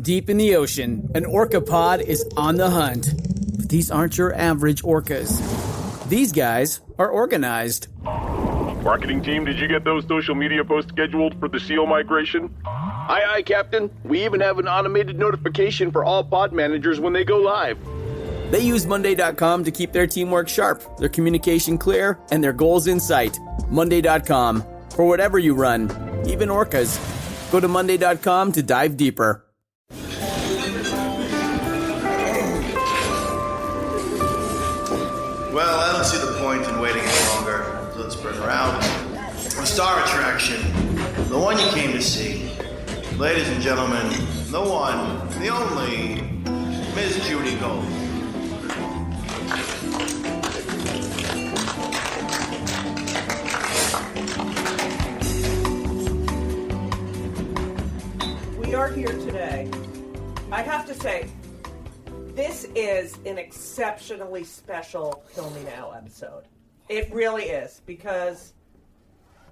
Deep in the ocean, an orca pod is on the hunt. But these aren't your average orcas. These guys are organized. Marketing team, did you get those social media posts scheduled for the SEAL migration? Aye, Captain. We even have an automated notification for all pod managers when they go live. They use Monday.com to keep their teamwork sharp, their communication clear, and their goals in sight. Monday.com. For whatever you run, even orcas. Go to Monday.com to dive deeper. Well, I don't see the point in waiting any longer. So let's bring her out. The star attraction, the one you came to see. Ladies and gentlemen, the one, the only, Miss Judy Gold. We are here today. I have to say, this is an exceptionally special Kill Me Now episode. It really is, because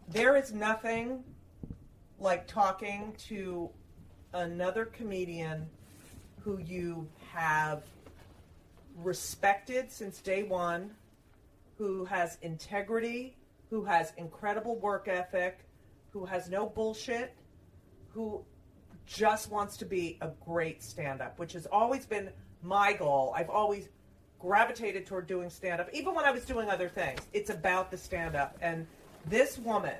there is nothing like talking to another comedian who you have respected since day one, who has integrity, who has incredible work ethic, who has no bullshit, who just wants to be a great stand-up, which has always been my goal. I've always gravitated toward doing stand-up, even when I was doing other things. It's about the stand-up. And this woman,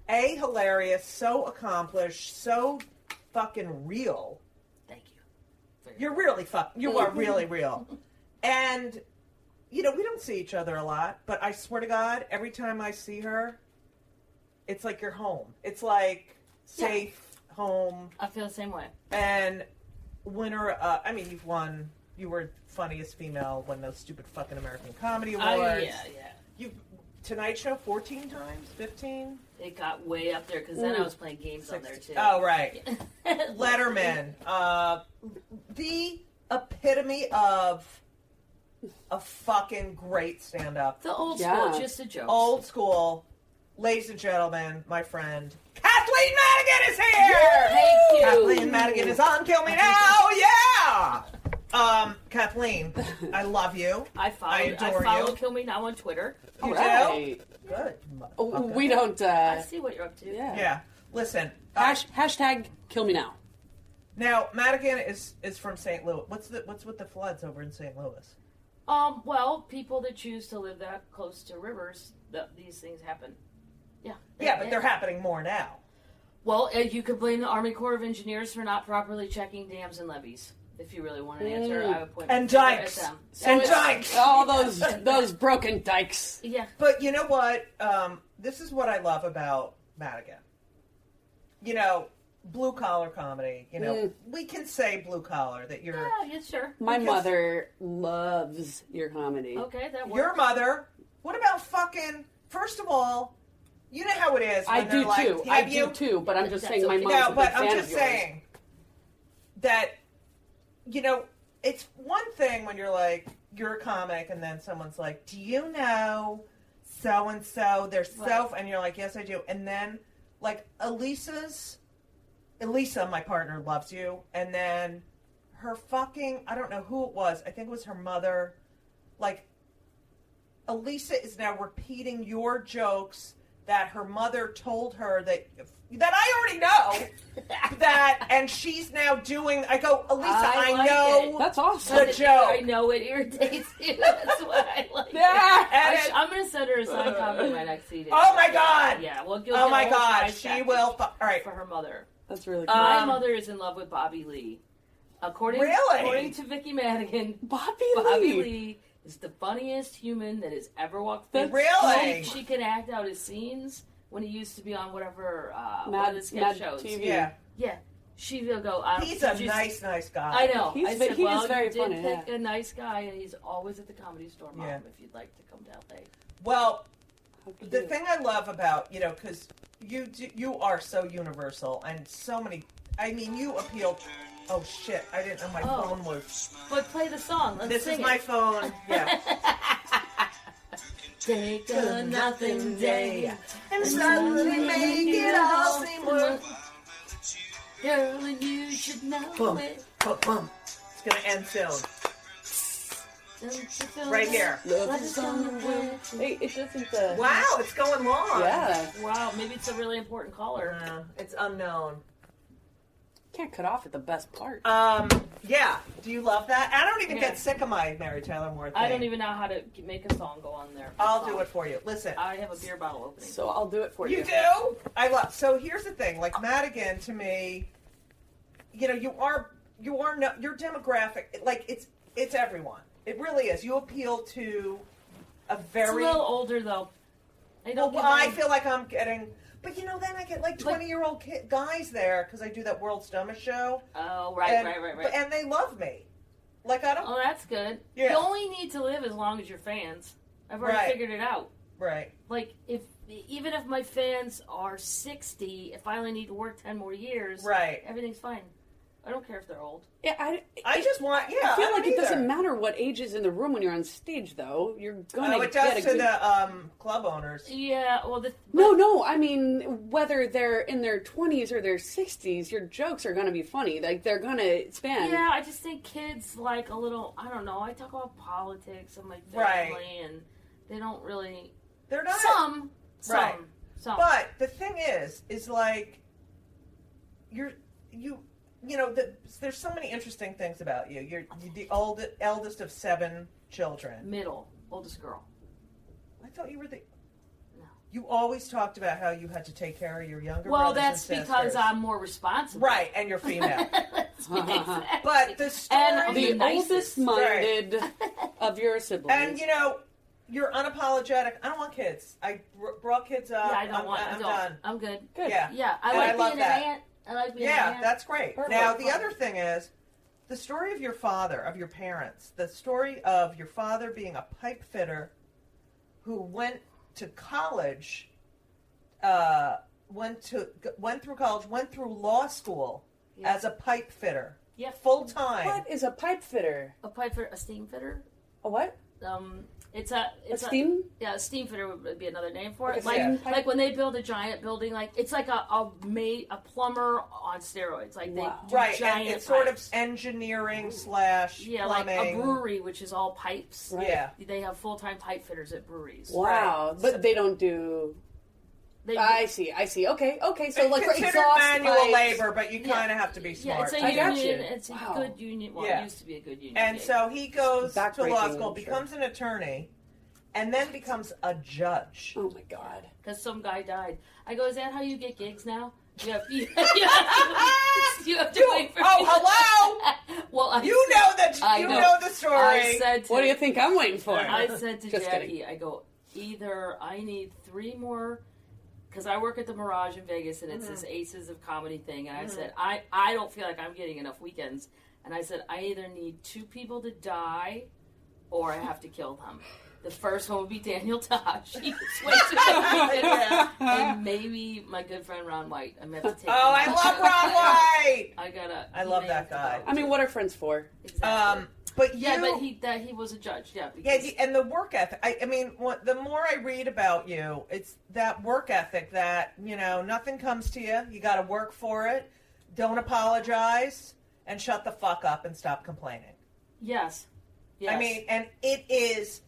hilarious, so accomplished, so fucking real. Thank you. You are really real. And, we don't see each other a lot, but I swear to God, every time I see her, it's like you're home. It's like safe. Home. I feel the same way. And winner, you've won. You were funniest female, won those stupid fucking American Comedy Awards. Yeah. You Tonight Show 14 times, 15. It got way up there because then I was playing games on there too. Oh right. Letterman, the epitome of a fucking great stand-up. The old school, just a joke. Old school, ladies and gentlemen, my friend. Kathleen Madigan is here! Thank you. Kathleen Madigan is on Kill Me Now! Yeah! Kathleen, I love you. I follow Kill Me Now on Twitter. You right. do? Good. Okay. We don't... I see what you're up to. Yeah. Listen. Hashtag Kill Me Now. Now, Madigan is from St. Louis. What's with the floods over in St. Louis? Well, people that choose to live that close to rivers, these things happen. Yeah, but they're happening more now. Well, you could blame the Army Corps of Engineers for not properly checking dams and levees. If you really want an answer, I would point and dikes. at them. And dikes. All those broken dikes. Yeah. But you know what? This is what I love about Madigan. Blue collar comedy. We can say blue collar that you're. Yeah, sure. My mother loves your comedy. Okay, that works. Your mother. What about fucking? First of all. You know how it is. I do like, too. I do too. But I'm just saying, my mom's a big but I'm fan just of yours. saying that it's one thing when you're a comic, and then someone's like, "Do you know so and so?" They're so, and you're like, "Yes, I do." And then like Elisa, my partner, loves you, and then her fucking, I don't know who it was. I think it was her mother. Like, Elisa is now repeating your jokes that her mother told her that I already know that, and she's now doing. I go, Elisa, I like know it. That's awesome. the joke. I know it irritates you. That's what I like. Yeah, I'm gonna send her a signed copy of my next CD. Oh my God! Yeah, well, oh my God, she will. All right, for her mother. That's really cool. My mother is in love with Bobby Lee. According to Vicky Madigan, Bobby Lee is the funniest human that has ever walked the Really? She can act out his scenes when he used to be on whatever Mad shows. TV. Yeah. She will go. He's a nice guy. I know. He is very funny. Pick a nice guy, and he's always at the Comedy Store, Mom. Yeah. If you'd like to come down late. Well, the thing I love about because you are so universal, and so many. I mean, you appeal. Oh shit! I didn't know my phone was. But play the song. Let's This sing is my phone. Yeah. Take a nothing day and suddenly make it all seem worth. Girl, and you should know Boom. it. Boom, boom. It's gonna end soon. Right here. Love is on the way. Hey, it doesn't. Wow, it's going long. Yeah. Wow, maybe it's a really important caller. It's unknown. Can't cut off at the best part. Yeah. Do you love that? I don't even get sick of my Mary Tyler Moore thing. I don't even know how to make a song go on there. I'll do it for you. Listen. I have a beer bottle opening. So I'll do it for you. You do? I love. So here's the thing. Like Madigan, to me, you know, your demographic. Like it's everyone. It really is. You appeal to a very. It's a little older though. I feel like I'm getting. But, you know, then I get, 20-year-old guys there because I do that World's Dumbest Show. Oh, right. And they love me. Like, I don't... Oh, that's good. Yeah. You only need to live as long as your fans. I've already figured it out. Right. Like, even if my fans are 60, if I only need to work 10 more years, everything's fine. I don't care if they're old. Yeah, I just want. Yeah, I feel like it either. doesn't matter what age is in the room when you're on stage, though. You're gonna it get does a to good... the club owners. Yeah, well, No. I mean, whether they're in their 20s or their 60s, your jokes are gonna be funny. Like they're gonna span. Yeah, I just think kids like a little. I don't know. I talk about politics and my family, and they don't really. They're not some. But the thing is like you know, there's so many interesting things about you. You're the eldest of 7 children. Oldest girl. I thought you were the... No. You always talked about how you had to take care of your younger brothers brothers and sisters. sisters. Well, that's because I'm more responsible. Right, and you're female. Exactly. But the story... And the oldest-minded of your siblings. And, you know, you're unapologetic. I don't want kids. I brought kids up. Yeah, I don't want... I'm done. I'm good. Yeah. Yeah, I like being an aunt. I like being an aunt. Yeah, that's great. Perfect. Now, the other thing is, the story of your father, of your parents, the story of your father being a pipe fitter who went to college, went through college, went through law school as a pipe fitter. Yeah. Full time. What is a pipe fitter? A steam fitter. A what? It's a steam? A steam fitter would be another name for it. Like when they build a giant building, like it's like a plumber on steroids. Like they do giant and it's pipes. sort of engineering / plumbing. Like a brewery, which is all pipes. Right. Yeah, they have full-time pipe fitters at breweries. Wow, right. But they don't do. I see. Okay. So it's like for considered exhaust manual pipes. labor, but you kind of have to be smart. Yeah, it's a union. It's a good union. Well, it used to be a good union. And so he goes to law school, becomes an attorney, and then becomes a judge. Oh my God! Because some guy died. I go, is that how you get gigs now? You have to wait for. Oh, hello. Well, you know the story. I said what do you think I'm waiting for? I said to Just Jackie, kidding. I go, either I need 3 more. Because I work at the Mirage in Vegas, and it's this Aces of Comedy thing. And I said, I don't feel like I'm getting enough weekends. And I said, I either need 2 people to die, or I have to kill them. The first one would be Daniel Tosh. He was way too and maybe my good friend Ron White. I'm going to have to take him. I love Ron White! I love that guy. I mean, what are friends for? Exactly. But he was a judge. Yeah. And the work ethic. I mean, the more I read about you, it's that work ethic that, you know, nothing comes to you. You got to work for it. Don't apologize and shut the fuck up and stop complaining. Yes. I mean, and it is,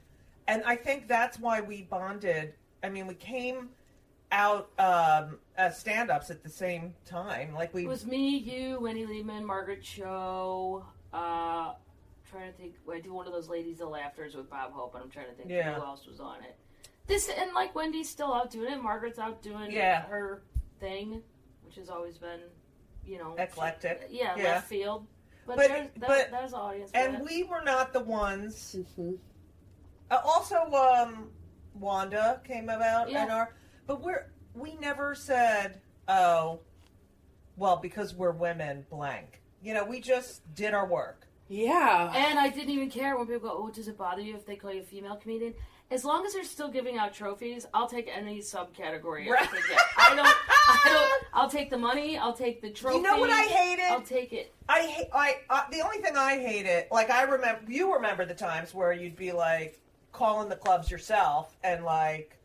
and I think that's why we bonded. I mean, we came out as stand-ups at the same time. Like it was me, you, Wendy Liebman, Margaret Cho. Trying to think. I do one of those Ladies of Laughters with Bob Hope, and I'm trying to think who else was on it. And like Wendy's still out doing it. Margaret's out doing her thing, which has always been, you know, eclectic. Left field. But there's audience. And we were not the ones. Mm-hmm. Also, Wanda came about in our. But we never said, oh, well, because we're women, blank. You know, we just did our work. Yeah. And I didn't even care when people go, oh, does it bother you if they call you a female comedian? As long as they're still giving out trophies, I'll take any subcategory. Right. I'll take the money. I'll take the trophy. You know what I hated? I'll take it. The only thing I hated, like you remember the times where you'd be like calling the clubs yourself and like,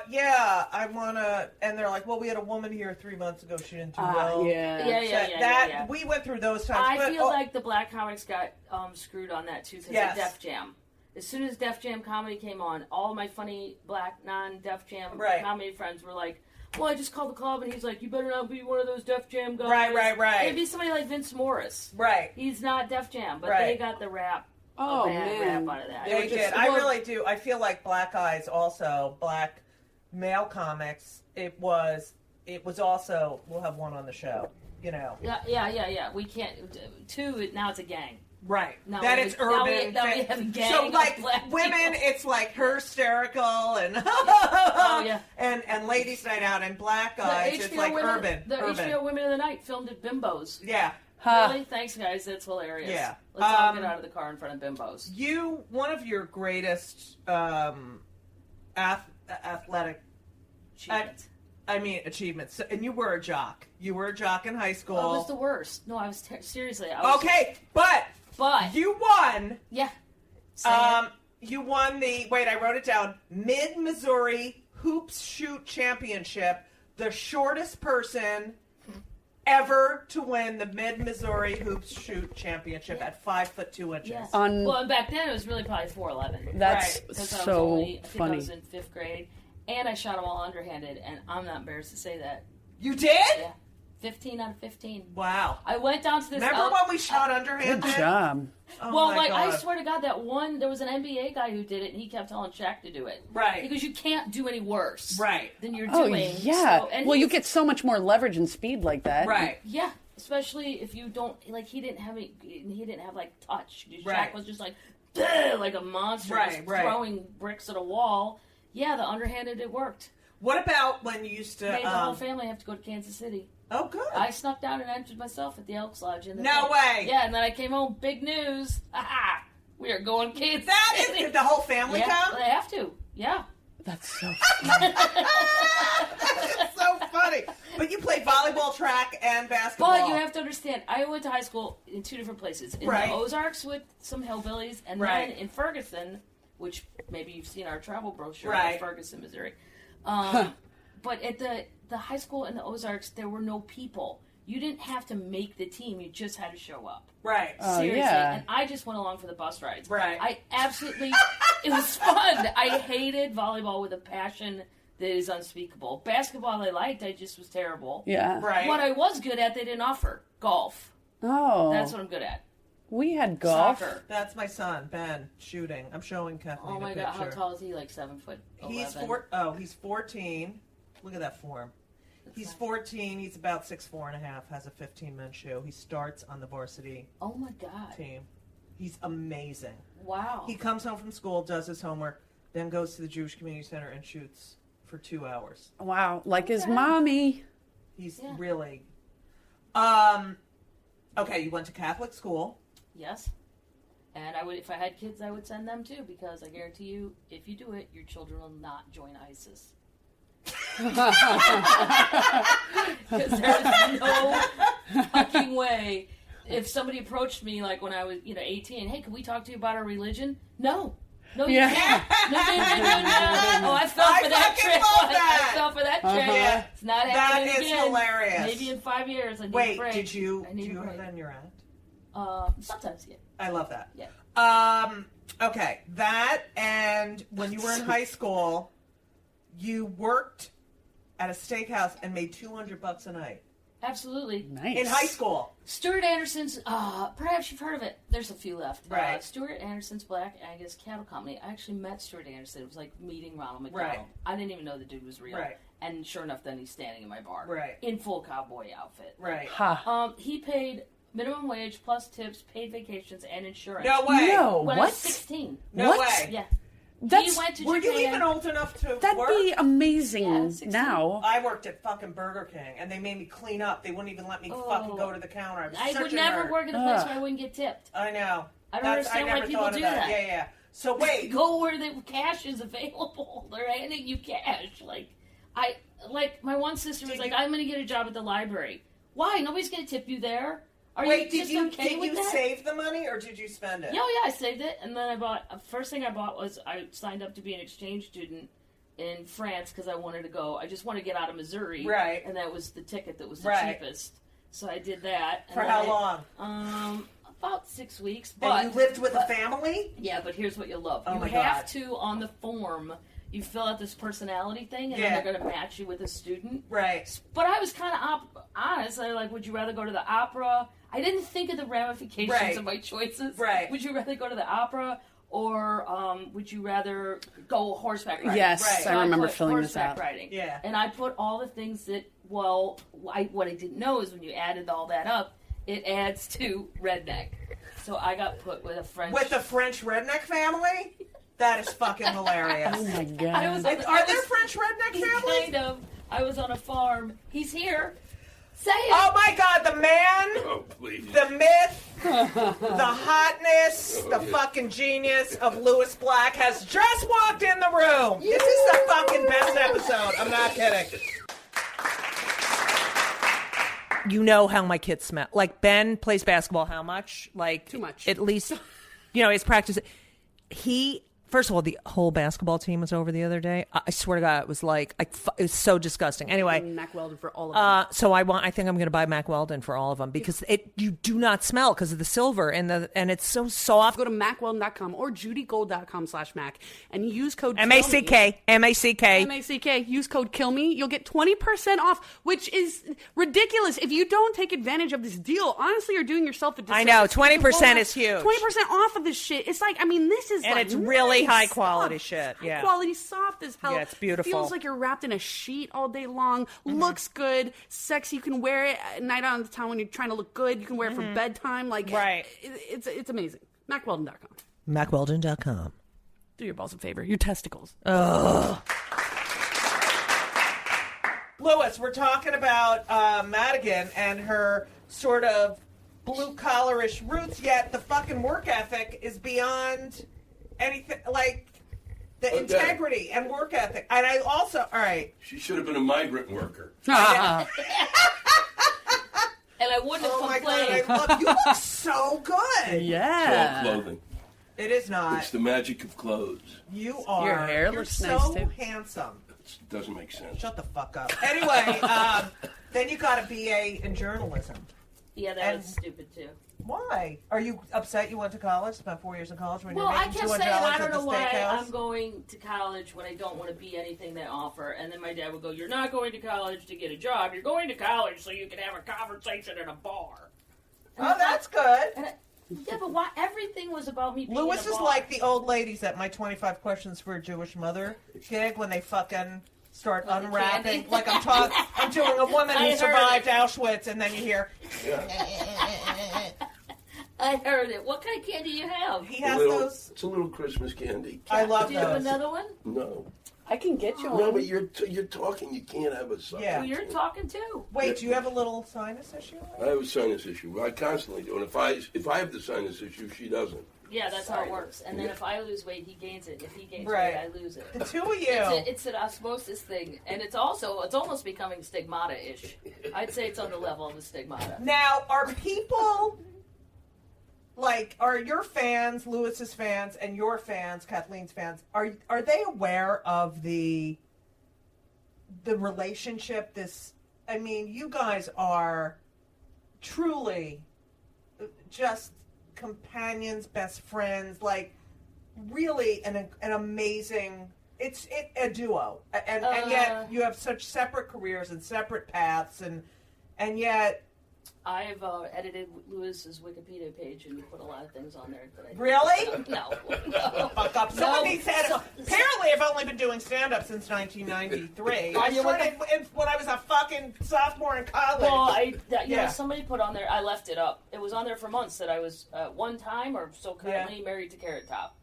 Yeah, I wanna, and they're like, well, we had a woman here 3 months ago. She didn't do well. Yeah. We went through those times. I feel like the black comics got screwed on that too because of Def Jam. As soon as Def Jam comedy came on, all my funny black non-Def Jam comedy friends were like, well, I just called the club, and he's like, you better not be one of those Def Jam guys. Right. It'd be somebody like Vince Morris. Right. He's not Def Jam, but they got the rap. Rap out of that. They did. I really do. I feel like Black Eyes also, black male comics, it was also, we'll have one on the show, you know. Yeah. We can't, now it's a gang. Right. Now that it's urban. Now we have a gang so, like, of black women, people. it's like hysterical and and ladies' night out, and Black Eyes, it's like urban. HBO Women of the Night filmed at Bimbos. Yeah. Really? Thanks, guys. That's hilarious. Yeah. Let's all get out of the car in front of Bimbos. One of your greatest athletic achievements. And you were a jock. You were a jock in high school. I was the worst. No, I was seriously. Okay, but you won. Yeah. You won the. Wait, I wrote it down. Mid-Missouri Hoops Shoot Championship. The shortest person ever to win the Mid-Missouri Hoops Shoot Championship at 5'2". Yes. Well, back then it was really probably 4'11". That's so I think I was in 5th grade, and I shot them all underhanded, and I'm not embarrassed to say that. You did? Yeah. 15 out of 15. Wow. I went down to this. Remember when we shot underhanded? Good job. Oh well, my God. I swear to God, there was an NBA guy who did it, and he kept telling Shaq to do it. Right. Because you can't do any worse. Right. Than you're Oh, doing. yeah. So, well, you get so much more leverage and speed like that. Right. Yeah. Especially if you don't, like, he didn't have, like, touch. Shaq Right. was just like a monster. Right. Throwing bricks at a wall. Yeah, the underhanded, it worked. What about when you used to... Made the whole family have to go to Kansas City. Oh, good. I snuck down and entered myself at the Elks Lodge. No way. Yeah, and then I came home, big news. Aha! We are going Kansas City. Did the whole family come? They have to. Yeah. That's so funny. That's so funny. But you played volleyball, track, and basketball. But you have to understand, I went to high school in 2 different places. In the Ozarks with some hillbillies, and then in Ferguson, which maybe you've seen our travel brochure in Ferguson, Missouri. But at the high school in the Ozarks, there were no people. You didn't have to make the team. You just had to show up. Right. Seriously. Yeah. And I just went along for the bus rides. Right. I absolutely... it was fun. I hated volleyball with a passion that is unspeakable. Basketball I liked. I just was terrible. Yeah. Right. What I was good at, they didn't offer. Golf. Oh. That's what I'm good at. We had golf. Soccer. That's my son, Ben, shooting. I'm showing Kathleen Oh my a God, how picture. tall is he? Like 7 foot? 11? He's 14. Look at that form. He's 14. He's about 6'4.5". Has a 15-man shoe. He starts on the varsity Oh my God. team. He's amazing. Wow. He comes home from school, does his homework, then goes to the Jewish Community Center and shoots for 2 hours. Wow. Like his mommy. He's really... Okay, you went to Catholic school. Yes. And I would, if I had kids, I would send them too, because I guarantee you, if you do it, your children will not join ISIS. Because there's no fucking way. If somebody approached me, like when I was, 18, hey, can we talk to you about our religion? No, you can't. No. Oh, I fell for that trip. I fell for that trip. Yeah. It's not happening That is again. hilarious. Maybe in 5 years. I need a Wait, break. do you a have break. that in your act? Sometimes, yeah. I love that. Yeah. Okay, that, and when you were in high school, you worked at a steakhouse and made $200 a night. Absolutely. Nice. In high school. Stuart Anderson's, perhaps you've heard of it. There's a few left. Right. Stuart Anderson's Black Angus Cattle Company. I actually met Stuart Anderson. It was like meeting Ronald McDonald. Right. I didn't even know the dude was real. Right. And sure enough, then he's standing in my bar. Right. In full cowboy outfit. Right. Ha. He paid minimum wage plus tips, paid vacations, and insurance. No way. No. When I was What? 16. No What? way. Yeah. That's, He went to Were Japan. you even old enough to that'd work? be amazing Yeah, 16. now. I worked at fucking Burger King, and they made me clean up. They wouldn't even let me fucking go to the counter. I such would a never nerd. work at a place where I wouldn't get tipped. I know. I don't understand why never people thought of do that. Yeah. So wait. Go where the cash is available. They're handing you cash. Like my one sister was like, I'm going to get a job at the library. Why? Nobody's going to tip you there. Are Wait, you just okay did with you that? save the money or did you spend it? Yeah, I saved it, and then I bought. First thing I bought was I signed up to be an exchange student in France because I wanted to go. I just wanted to get out of Missouri. Right. And that was the ticket that was the cheapest. So I did that. For how long? About 6 weeks. But you lived with a family? Yeah, but here's what you'll love. Oh you my have God. to, on the form, you fill out this personality thing, and then they're going to match you with a student. Right. But I was kind of honest. I like, would you rather go to the opera? I didn't think of the ramifications of my choices. Right. Would you rather go to the opera, or would you rather go horseback riding? Yes, Right. I remember filling this horseback out. riding. Yeah. And I put all the things that, what I didn't know is when you added all that up, it adds to redneck. So I got put with a French... With a French redneck family? That is fucking hilarious. Oh my God. Are there French redneck families? Kind of. I was on a farm. He's here. Say it. Oh my God, the man, Oh, please. the myth, the hotness, the fucking genius of Lewis Black has just walked in the room. This is the fucking best episode. I'm not kidding. You know how my kids smell. Like, Ben plays basketball how much? Like, Too much. At least, he's practicing. First of all, the whole basketball team was over the other day. I swear to God, it was like, it was so disgusting. Anyway. Mac Weldon for all of them. So I think I'm going to buy Mac Weldon for all of them because you do not smell because of the silver and it's so soft. Go to macweldon.com or judygold.com/Mac and use code MACK. MACK. Use code KILLME. You'll get 20% off, which is ridiculous. If you don't take advantage of this deal, honestly, you're doing yourself a disservice. I know, 20% is huge. 20% off of this shit. It's like, this is And like it's really nice high quality stuff. shit, yeah. High quality, soft as hell. Yeah, it's beautiful. Feels like you're wrapped in a sheet all day long. Looks good. Sexy. You can wear it at night out of the town when you're trying to look good. You can wear it for bedtime. Like, right. It's amazing. MacWeldon.com. MacWeldon.com. Do your balls a favor. Your testicles. Lewis, we're talking about Madigan and her sort of blue-collarish roots, yet the fucking work ethic is beyond anything, like the integrity and work ethic. And I also, all right. She should have been a migrant worker. And I wouldn't have Oh my God, complained. I love you. Look so good. Yeah. It's all clothing. It is not. It's the magic of clothes. You are. Your hair You're looks so nice, too. handsome. It doesn't make sense. Shut the fuck up. Anyway, then you got a BA in journalism. Yeah, that was stupid too. Why? Are you upset you went to college, spent 4 years in college when Well, you're I making kept $200 saying, I at don't the know why steakhouse? I'm going to college when I don't want to be anything they offer. And then my dad would go, you're not going to college to get a job. You're going to college so you can have a conversation in a bar. Oh, that's good. Yeah, but why? Everything was about me being Lewis in a is bar. like the old ladies at my 25 Questions for a Jewish Mother gig when they fucking start Like the unwrapping. candy? Like I'm doing a woman I who heard survived Auschwitz, and then you hear, I heard it. What kind of candy do you have? he has those. It's a little Christmas candy. I love Do you have those. another one? No. I can get you No, one. but you're talking. You can't have a side. Yeah. Well, you're talking too. Wait, do you have a little sinus issue? I have a sinus issue. I constantly do. And if I have the sinus issue, she doesn't. Yeah, that's how it works. And then if I lose weight, he gains it. If he gains Right. weight, I lose it. The two of you. It's an osmosis thing, and it's almost becoming stigmata-ish. I'd say it's on the level of the stigmata. Now, are people are your fans, Lewis's fans, and your fans, Kathleen's fans, are they aware of the relationship? You guys are truly just companions, best friends, really an amazing. It's a duo, and yet you have such separate careers and separate paths, and yet. I've edited Lewis's Wikipedia page and put a lot of things on there. That I Really? No. Fuck up. Apparently, I've only been doing stand-up since 1993. I started when I was a fucking sophomore in college. Well, somebody put on there, I left it up. It was on there for months that I was one time or so currently married to Carrot Top.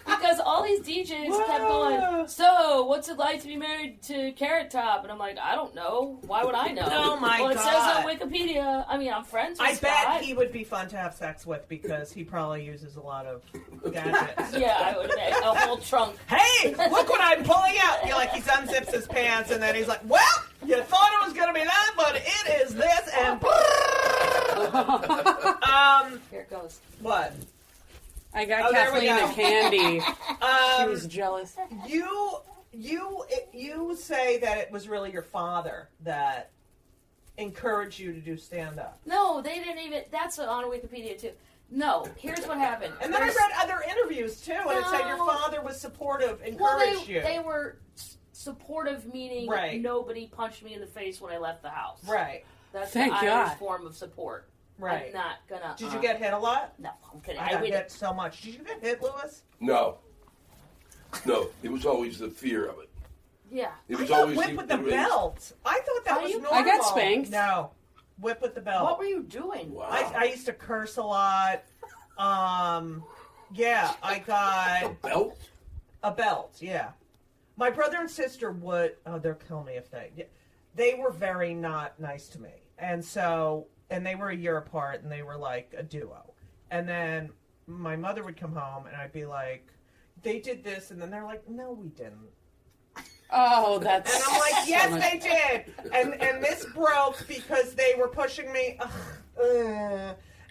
Because all these DJs kept going, so what's it like to be married to Carrot Top? And I'm like, I don't know. Why would I know? Oh my Well, it God. says on Wikipedia. I mean, I'm friends with I Scott. bet he would be fun to have sex with because he probably uses a lot of gadgets. Yeah, I would make a whole trunk. Hey, look what I'm pulling out! He unzips his pants and then he's like, well, you thought it was going to be that, but it is this, and Here it goes. what? I got Kathleen a candy. She was jealous. You say that it was really your father that encouraged you to do stand-up. No, they didn't even. That's on Wikipedia too. No, here's what happened. And then I read other interviews too, and it said your father was supportive, encouraged you. They were supportive, meaning nobody punched me in the face when I left the house. Right. That's Thank the God. Irish form of support. Right. I'm not gonna. Did you get hit a lot? No, I'm kidding. I got hit so much. Did you get hit, Lewis? No. It was always the fear of it. Yeah. It was I always whip with the belt. I thought that was normal. I got spanked. No, whip with the belt. What were you doing? Wow. I used to curse a lot. Yeah, I got A belt? a belt. Yeah, my brother and sister would. Oh, they'll kill me if they were very not nice to me, and they were a year apart, and they were like a duo. And then my mother would come home, and I'd be like, "They did this," and then they're like, "No, we didn't." Oh, that's. And I'm like, yes, they did. And this broke because they were pushing me.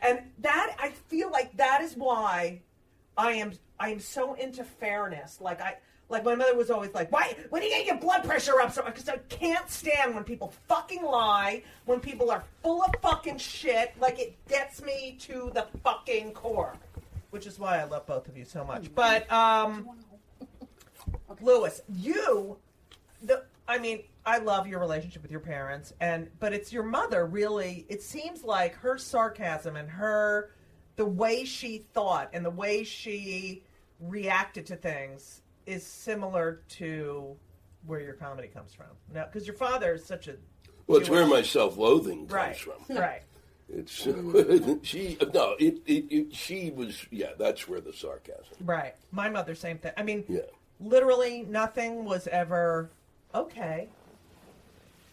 And that, I feel like that is why I am so into fairness. Like my mother was always like, why do you get your blood pressure up? Because I can't stand when people fucking lie, when people are full of fucking shit. Like, it gets me to the fucking core. Which is why I love both of you so much. But, Lewis, I love your relationship with your parents, but it's your mother, really. It seems like her sarcasm and the way she thought and the way she reacted to things is similar to where your comedy comes from. Now, because your father is such a... Well, it's where my self-loathing comes from. Right. It's she was that's where the sarcasm. Right. My mother, same thing. I mean, Yeah. literally nothing was ever okay.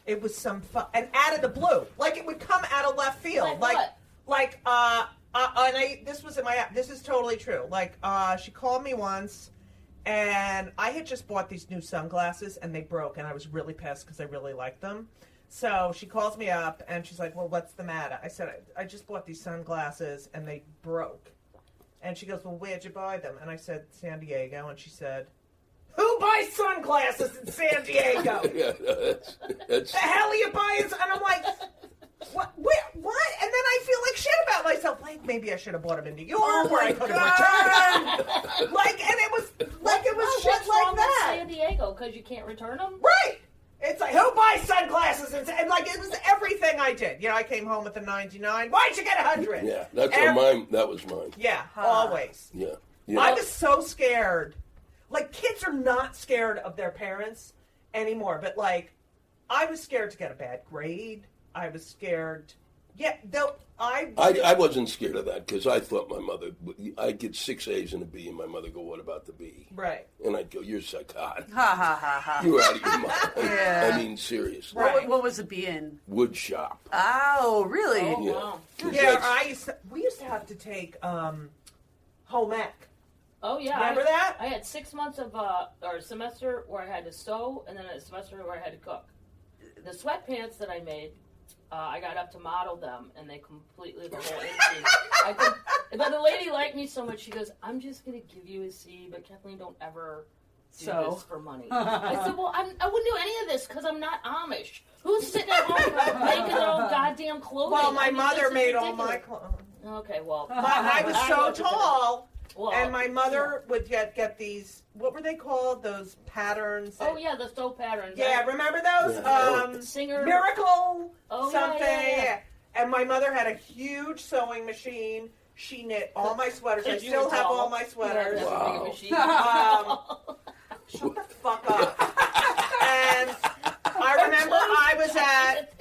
It was some fun, and out of the blue, like it would come out of left field, this is totally true. Like, she called me once, and I had just bought these new sunglasses, and they broke, and I was really pissed because I really liked them. So she calls me up, and she's like, "Well, what's the matter?" I said, I just bought these sunglasses, and they broke. And she goes, "Well, where'd you buy them?" And I said, "San Diego." And she said, "Who buys sunglasses in San Diego?" Yeah, that's The hell are you buying? And I'm like, what? What? And then I feel like shit about myself. Like, maybe I should have bought them in New York, where I could have returned. And it was shit What's like wrong that. with San Diego? Because you can't return them? Right. It's like, who buys sunglasses? And like, it was everything I did. You know, I came home with a 99. Why'd you get 100? Yeah, that was mine. Yeah, always. Yeah. I was so scared. Like, kids are not scared of their parents anymore. But, like, I was scared to get a bad grade. I was scared. Yeah, I wasn't scared of that because I thought my mother, I'd get 6 A's and a B, and my mother go, "What about the B?" Right. And I'd go, "You're psychotic. Ha ha ha ha. You're out of your mind." Yeah. I mean, seriously. Right. What was the B in? Wood shop. Oh, really? Oh, Yeah. wow. 'Cause Yeah, that's- we used to have to take home ec. Oh, yeah. Remember that? I had 6 months of, or a semester where I had to sew, and then a semester where I had to cook. The sweatpants that I made, I got up to model them, and they completely, the whole inseam. But the lady liked me so much, she goes, "I'm just going to give you a C, but Kathleen, don't ever do this for money." I said, "Well, I wouldn't do any of this because I'm not Amish. Who's sitting at home making their own goddamn clothing?" Well, my mother this is made all my ridiculous. clothes. Okay, well. I was so tall. Well, And my mother would get these, what were they called? Those patterns. Oh, yeah, the stove patterns. Yeah, remember those? Yeah. Singer. Miracle Oh, something. yeah. And my mother had a huge sewing machine. She knit all my sweaters. I Because you still were have tall. all my sweaters. Yeah, that's a big Wow. machine. Shut the fuck up. And I remember I was at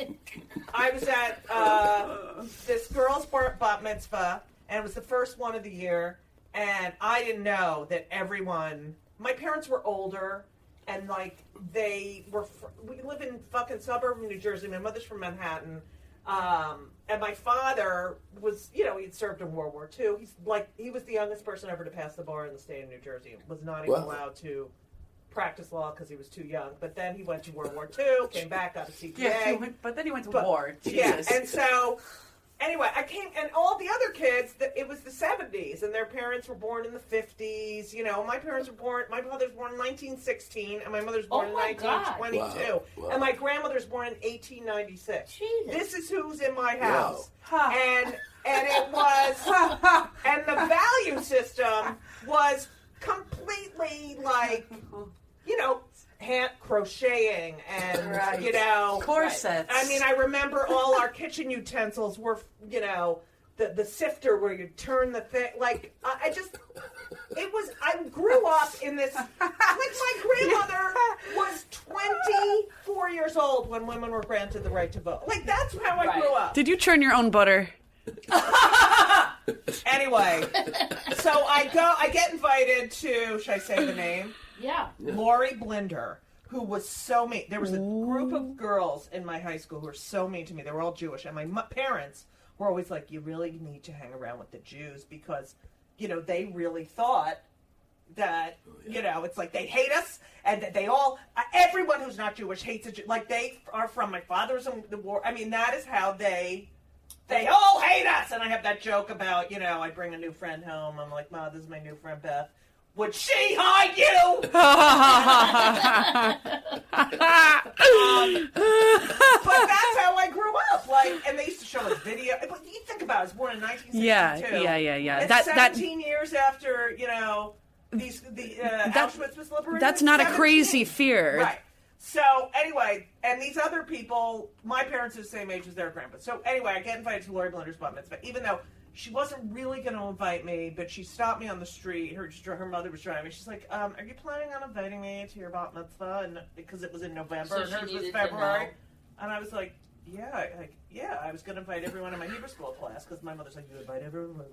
this girl's bat mitzvah, and it was the first one of the year, and I didn't know that my parents were older, and like we live in fucking suburb of New Jersey. My mother's from Manhattan. And my father was, he'd served in World War II. He was the youngest person ever to pass the bar in the state of New Jersey. Was not even allowed to practice law because he was too young. But then he went to World War II, came back, got a CPA. Yeah, but then he went to war. Jesus. Yeah, anyway, I came, and all the other kids, it was the 70s, and their parents were born in the 50s. You know, my parents were born, my father's born in 1916, and my mother's born in 1922. Wow. And my grandmother's born in 1896. Jesus. This is who's in my house. Wow. And it was, and the value system was completely like, you know, hand crocheting and, you know, corsets. I mean, I remember all our kitchen utensils were, you know, the sifter where you turn the thing. Like, I grew up in this, like my grandmother was 24 years old when women were granted the right to vote. Like, that's how I grew up. Did you churn your own butter? Anyway, so I get invited to, should I say the name? Yeah. Lori Blinder, who was so mean. There was a group of girls in my high school who were so mean to me. They were all Jewish. And my parents were always like, you really need to hang around with the Jews because, you know, they really thought that, you know, it's like they hate us and that they all, everyone who's not Jewish hates a Jew. Like, they are from my father's in the war. I mean, that is how they all hate us. And I have that joke about, you know, I bring a new friend home. I'm like, Ma, this is my new friend Beth. Would she hide you? But that's how I grew up. Like, and they used to show us video. But you think about it, I was born in 1962. Yeah. It's 17 years after, you know, Auschwitz was liberated. That's not a crazy fear. Right. So, anyway, and these other people, my parents are the same age as their grandpa. So, anyway, I get invited to Lori Blinder's bat mitzvah, even though she wasn't really going to invite me, but she stopped me on the street. Her mother was driving. She's like, are you planning on inviting me to your bat mitzvah? And because it was in November, and hers was February. And I was like, yeah. I was going to invite everyone in my Hebrew school class because my mother's like, you invite everyone.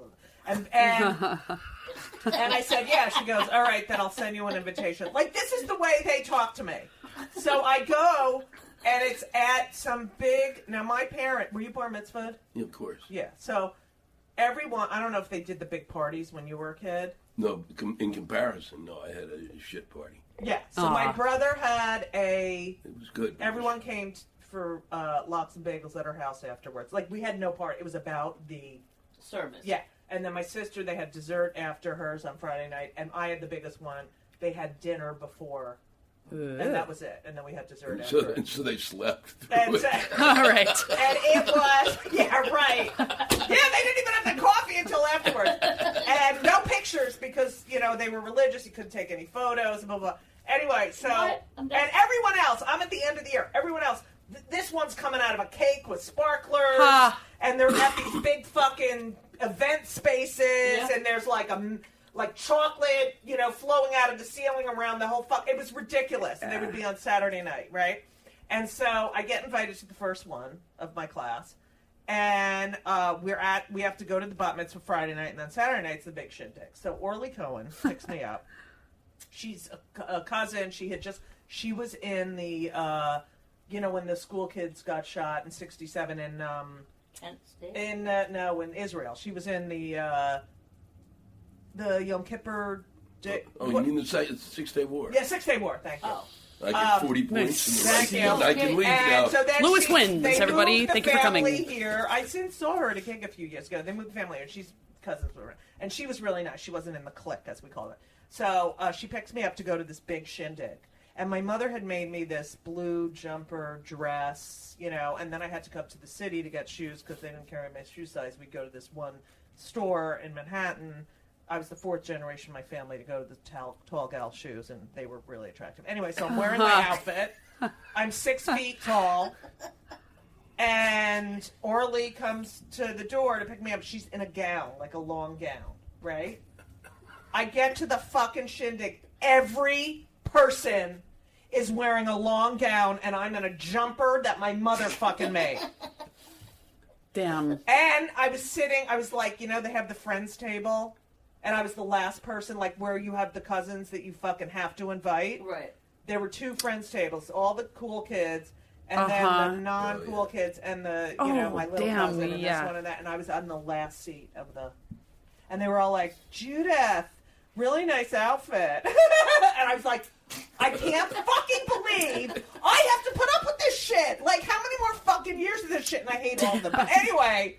And I said, yeah. She goes, all right, then I'll send you an invitation. Like, this is the way they talk to me. So I go, and it's at some big. Now, my parent, were you bar mitzvahed? Yeah, of course. Yeah. So. Everyone, I don't know if they did the big parties when you were a kid. No, in comparison, no, I had a shit party. Yeah, so my brother had It was good. Everyone came for lox and bagels at her house afterwards. Like, we had no party. It was about the service. Yeah, and then my sister, they had dessert after hers on Friday night, and I had the biggest one. They had dinner before. And that was it. And then we had dessert after. And so they slept. All right. And it was, yeah, right. Yeah, they didn't even have the coffee until afterwards. And no pictures because, you know, they were religious. You couldn't take any photos, blah, blah. Anyway, so, and everyone else, I'm at the end of the year. Everyone else, this one's coming out of a cake with sparklers. And they're at these big fucking event spaces. And there's like chocolate, you know, flowing out of the ceiling around the whole it was ridiculous. And they would be on Saturday night, right? And so I get invited to the first one of my class. And we have to go to the bat mitzvah Friday night, and then Saturday night's the big shindig. So Orly Cohen picks me up. She's a cousin. She was in the, you know, when the school kids got shot in '67 in Kent State? in Israel. She was in the Yom Kippur Day. Oh, you mean the 6-Day War? Yeah, 6-Day War. Thank you. Oh. I get 40 points. Thank you. I can leave now. So then Lewis wins, everybody. Thank you for coming. Here. I saw her at a gig a few years ago. They moved the family here. She's cousins with her. And she was really nice. She wasn't in the clique, as we call it. So she picks me up to go to this big shindig. And my mother had made me this blue jumper dress, you know, and then I had to come to the city to get shoes because they didn't carry my shoe size. We'd go to this one store in Manhattan. I was the fourth generation of my family to go to the tall gal shoes, and they were really attractive. Anyway, so I'm wearing my outfit. I'm 6 feet tall. And Orly comes to the door to pick me up. She's in a gown, like a long gown, right? I get to the fucking shindig. Every person is wearing a long gown, and I'm in a jumper that my mother fucking made. Damn. And I was like, you know, they have the friends table. And I was the last person, like, where you have the cousins that you fucking have to invite. Right. There were 2 friends tables, all the cool kids, and then the non-cool kids, and the, you know, my little cousin, and this one and that. And I was on the last seat of and they were all like, Judith, really nice outfit. And I was like, I can't fucking believe I have to put up with this shit. Like, how many more fucking years of this shit? And I hate all of them. But anyway,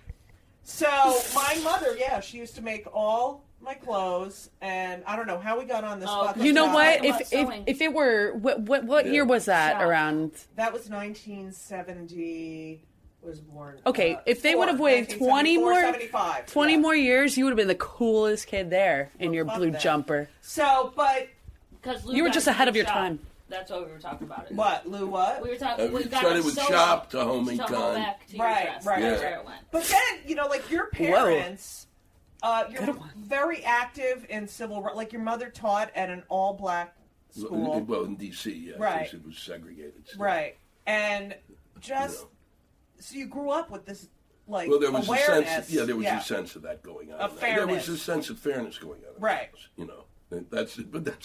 So my mother, she used to make all my clothes, and I don't know how we got on this. Fucking You know topic. what? If it were what year was that around? That was 1970. Was born. Okay, if they would have waited 20 more years, you would have been the coolest kid there in your blue jumper. So, but because you were just ahead of your time. That's what we were talking about. What, Lou? What? We were talking. We started with shop to home and con. Right. Where it went. But then, like your parents, you're very active in civil rights. Like your mother taught at an all-black school. Well, in D.C., right? Because it was segregated. Still. Right, and just so you grew up with this. Well, there was awareness. a sense. There was a sense of that going on. Of fairness. There was a sense of fairness going on. Right. And that's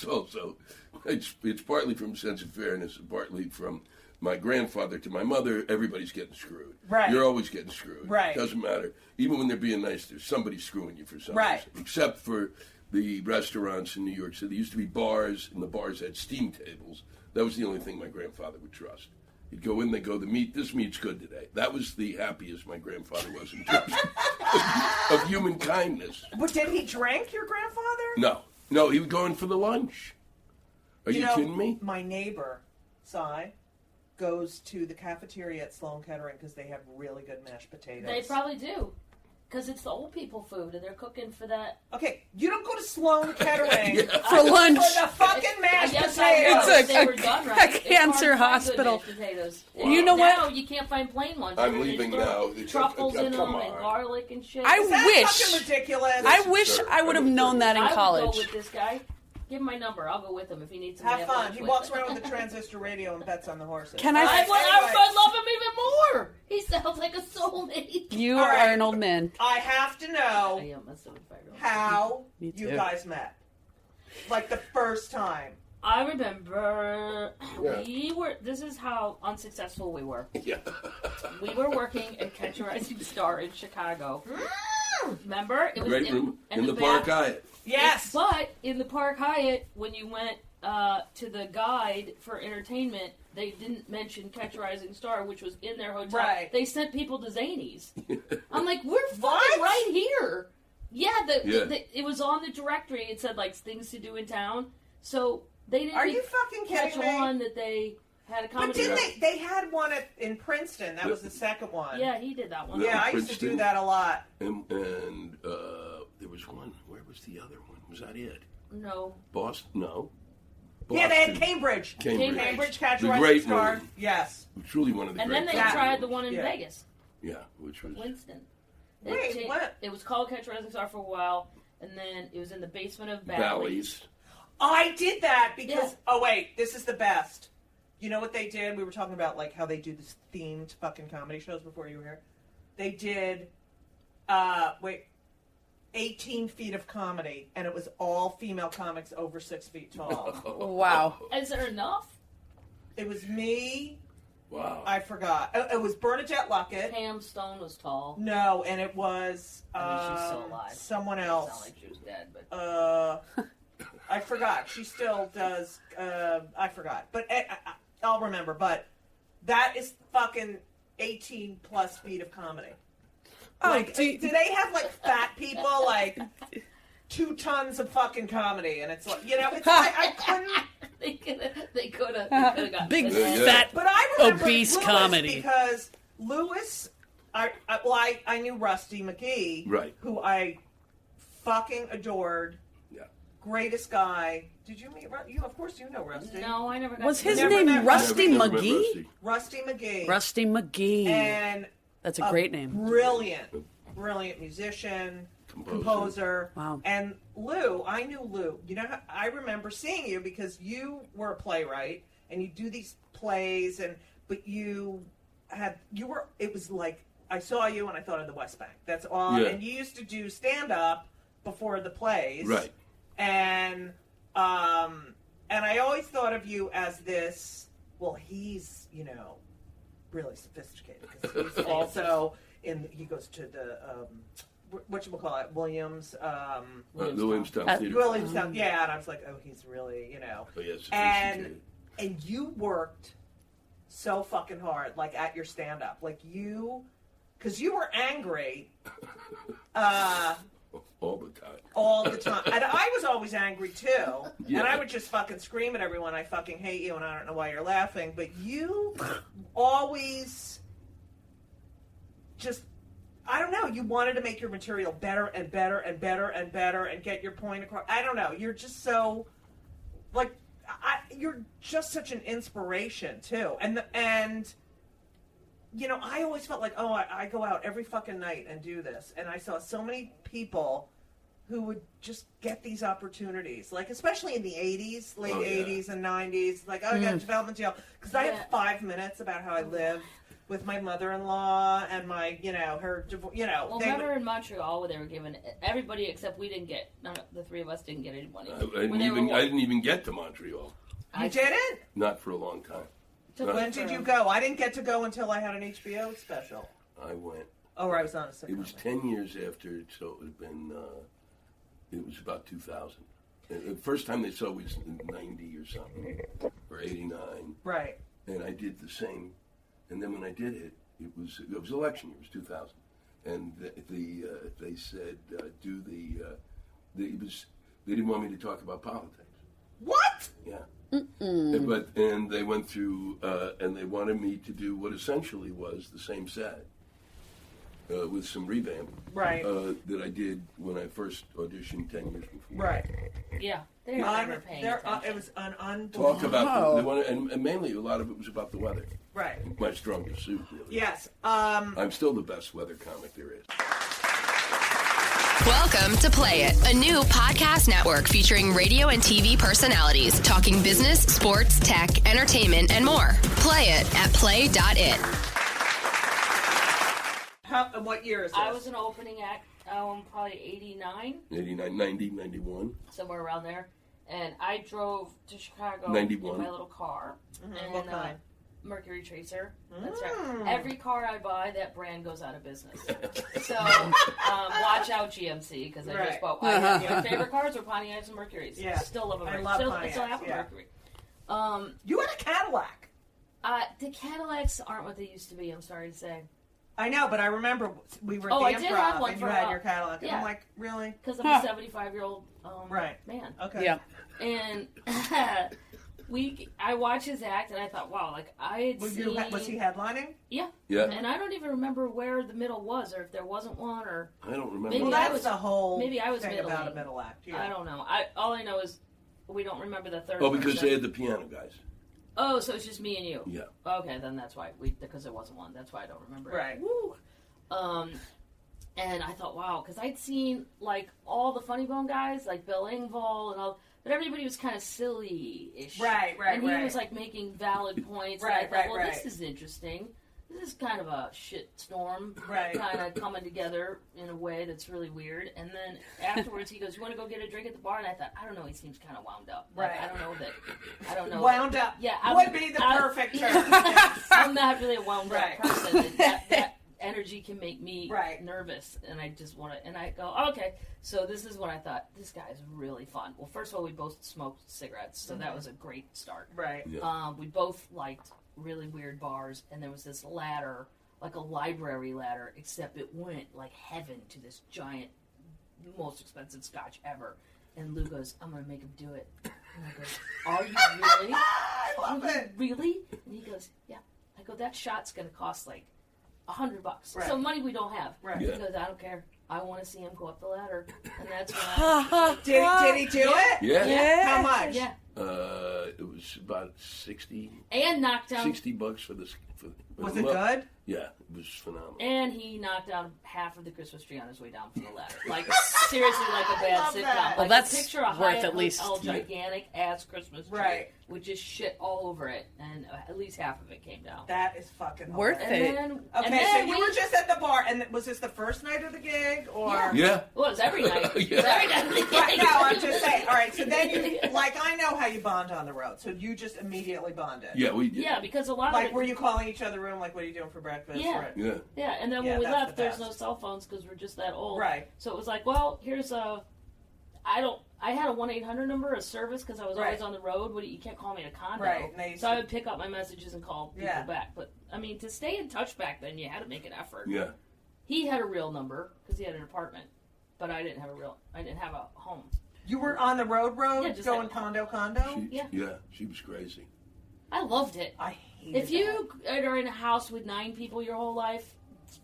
also it's partly from a sense of fairness and partly from my grandfather to my mother. Everybody's getting screwed. Right. You're always getting screwed. Right. Doesn't matter. Even when they're being nice, there's somebody screwing you for some right. reason. Except for the restaurants in New York City. There used to be bars, and the bars had steam tables. That was the only thing my grandfather would trust. He'd go in, they'd go, this meat's good today. That was the happiest my grandfather was in terms of human kindness. But did he drink, your grandfather? No, he would go in for the lunch. Are you kidding me? My neighbor, Cy, goes to the cafeteria at Sloan Kettering because they have really good mashed potatoes. They probably do. Because it's the old people food, and they're cooking for that. Okay, you don't go to Sloan Kettering for lunch. For the fucking mashed potatoes. It's a cancer hospital. You know what? Now you can't find plain ones. I'm leaving now. Truffles in them and garlic and shit. Is that fucking ridiculous? I wish I would have known that in college. I would go with this guy. Give him my number. I'll go with him if he needs some. Have fun. He walks around with a transistor radio and bets on the horses. Can I? I love him even more. He sounds like a soulmate. You are an old man. I have to know how you guys met. Like the first time. I remember this is how unsuccessful we were. Yeah. We were working at Catch a Rising Star in Chicago. Remember? It was Great room in the Park Hyatt. Yes. But in the Park Hyatt, when you went to the guide for entertainment, they didn't mention Catch a Rising Star, which was in their hotel. Right. They sent people to Zanies. I'm like, we're fucking right here. Yeah, it was on the directory. It said, like, things to do in town. So they didn't Are you fucking catch kidding me? on that they had a comedy. But didn't they had one in Princeton. That was the second one. Yeah, he did that one. Yeah, I used to do that a lot. And there was one. Where was the other one? Was that it? No. Boston? No. Boston. Yeah, they had Cambridge. Cambridge Catch a Rising Star. Yes. Truly one of the great. And then they tried the one in Vegas. Yeah, which was Winston. Wait, what? It was called Catch a Rising Star for a while, and then it was in the basement of Bally's. I did that because, oh wait, this is the best. You know what they did? We were talking about like how they do this themed fucking comedy shows before you were here. They did, 18 feet of comedy, and it was all female comics over 6 feet tall. Wow. Is there enough? It was me. Wow. I forgot. It was Bernadette Luckett. Pam Stone was tall. No, and it was she's still alive. Someone else. It sounded like she was dead, but I forgot. She still does. I forgot, but I'll remember. But that is fucking 18 plus feet of comedy. Oh, like, do they have like fat people like 2 tons of fucking comedy? And it's like, it's like I couldn't. They could have gotten big fat but I remember obese Lewis comedy because Lewis. I knew Rusty McGee, right? Who I fucking adored. Yeah. Greatest guy. Did you meet you? Of course you know Rusty. No, I never got Was to his never name Rusty McGee? Rusty McGee. Rusty McGee. And that's a great name. Brilliant musician, composer. Wow. And Lou, I knew Lou. I remember seeing you because you were a playwright and you do these plays but it was like I saw you and I thought of the West Bank. That's all. Yeah. And you used to do stand up before the plays. Right. And I always thought of you as this. Well, he's really sophisticated because he's also he goes to the whatchamacallit, Williamstown Theater. Williamstown, yeah. And I was like, oh, he's really Oh, yes, and you worked so fucking hard, like at your stand up, like you because you were angry. All the time. All the time. And I was always angry, too. Yeah. And I would just fucking scream at everyone, I fucking hate you, and I don't know why you're laughing. But you always just, I don't know, you wanted to make your material better and better and better and better and get your point across. I don't know. You're just so, like, you're just such an inspiration, too. And you know, I always felt like, oh, I go out every fucking night and do this. And I saw so many people who would just get these opportunities, like, especially in the 80s, late 80s and 90s. Like, oh, I got development deal. Because I had 5 minutes about how I live with my mother-in-law and my, you know, her, you know. Well, remember in Montreal where they were giving everybody except we didn't get, the three of us didn't get any money. I didn't even get to Montreal. You didn't? Not for a long time. So when did you go? I didn't get to go until I had an HBO special. I went. Oh, I was on a sitcom. It was 10 years after, so it had been, it was about 2000. The first time they saw it was 90 or something, or 89. Right. And I did the same. And then when I did it, it was election year, it was 2000. And they said, they didn't want me to talk about politics. What? Yeah. And they went through, and they wanted me to do what essentially was the same set with some revamp, right? That I did when I first auditioned 10 years before. Right. Yeah, they were never paying attention. It was an unbelievable. Talk about they wanted, and mainly a lot of it was about the weather. Right. My strongest suit, really. Yes. I'm still the best weather comic there is. Welcome to Play It, a new podcast network featuring radio and TV personalities talking business, sports, tech, entertainment, and more. Play it at play.it. What year is this? I was an opening act, probably 89. 89, 90, 91. Somewhere around there. And I drove to Chicago 91. in my little car. And, what kind? Mercury Tracer. That's right. Every car I buy, that brand goes out of business. So watch out, GMC, because I just bought. My favorite cars are Pontiacs and Mercurys. Yeah, Still love a Mercury. I love Pontiacs. Still have a Mercury. You had a Cadillac. The Cadillacs aren't what they used to be. I'm sorry to say. I know, but I remember we were at the I did have Improv one and for you a had while. your Cadillac. Yeah. And I'm like, really? Because I'm a 75-year-old man. Okay. Yeah. And I watched his act, and I thought, wow, like I had seen. Was he headlining? Yeah. Yeah. And I don't even remember where the middle was, or if there wasn't one, or I don't remember. maybe Well, that's the whole maybe I was thing middling. about a middle act. Yeah. I don't know. All I know is we don't remember the third. Oh, because person. they had the piano guys. Oh, so it's just me and you. Yeah. Okay, then that's why because there wasn't one. That's why I don't remember. Right. It. Woo. And I thought, wow, because I'd seen like all the Funny Bone guys, like Bill Engvall and all, but everybody was kind of silly-ish. Right. And he was like making valid points. And I thought, well, this is interesting. This is kind of a shit storm, kind of coming together in a way that's really weird. And then afterwards, he goes, "You want to go get a drink at the bar?" And I thought, I don't know. He seems kind of wound up. Like, I don't know. Wound up. Yeah, would be the perfect term. I'm not really a wound up person. That energy can make me nervous, and I just want to. And I go, oh, okay. So this is when I thought, this guy is really fun. Well, first of all, we both smoked cigarettes, so that was a great start. Right. Yeah. We both liked really weird bars, and there was this ladder, like a library ladder, except it went like heaven to this giant, most expensive scotch ever. And Lou goes, "I'm gonna make him do it." And I go, "Are you really? I love it. Really?" And he goes, "Yeah." I go, "That shot's gonna cost like $100. Right. So money we don't have." Right. He goes, "I don't care. I want to see him go up the ladder." And that's when I Did he do it? Yeah. How much? Yeah. It was about 60. And knocked down. $60 for this. Was it good? Yeah, it was phenomenal. And he knocked down half of the Christmas tree on his way down from the ladder. Like, seriously, like a bad sitcom. that. Like, Well, that's picture a worth Hyatt at least- Hotel gigantic ass Christmas tree Right. with just shit all over it, and at least half of it came down. That is fucking Worth hilarious. it. And then, Okay, and then so you were just at the bar, and was this the first night of the gig, or? Yeah. Well, it was every night. It was Yeah. every night. Right, no, I'm just saying. All right, so then you, like, I know how you bond on the road, so you just immediately bonded. Yeah, we did. Yeah, because a lot Like, of were you calling each other room, like, what are you doing for breakfast? Yeah. Or- Yeah. Yeah, and then Yeah, when we that's left, the there's best. no cell phones because we're just that old. Right. So it was like, well, here's a. I had a 1-800 number, a service, because I was always on the road. You can't call me in a condo. Right. So I would pick up my messages and call people back. But, I mean, to stay in touch back then, you had to make an effort. Yeah. He had a real number, because he had an apartment. But I didn't have a home. You were on the road, just going condo? She was crazy. I loved it. I hated If you are in a house with 9 people your whole life,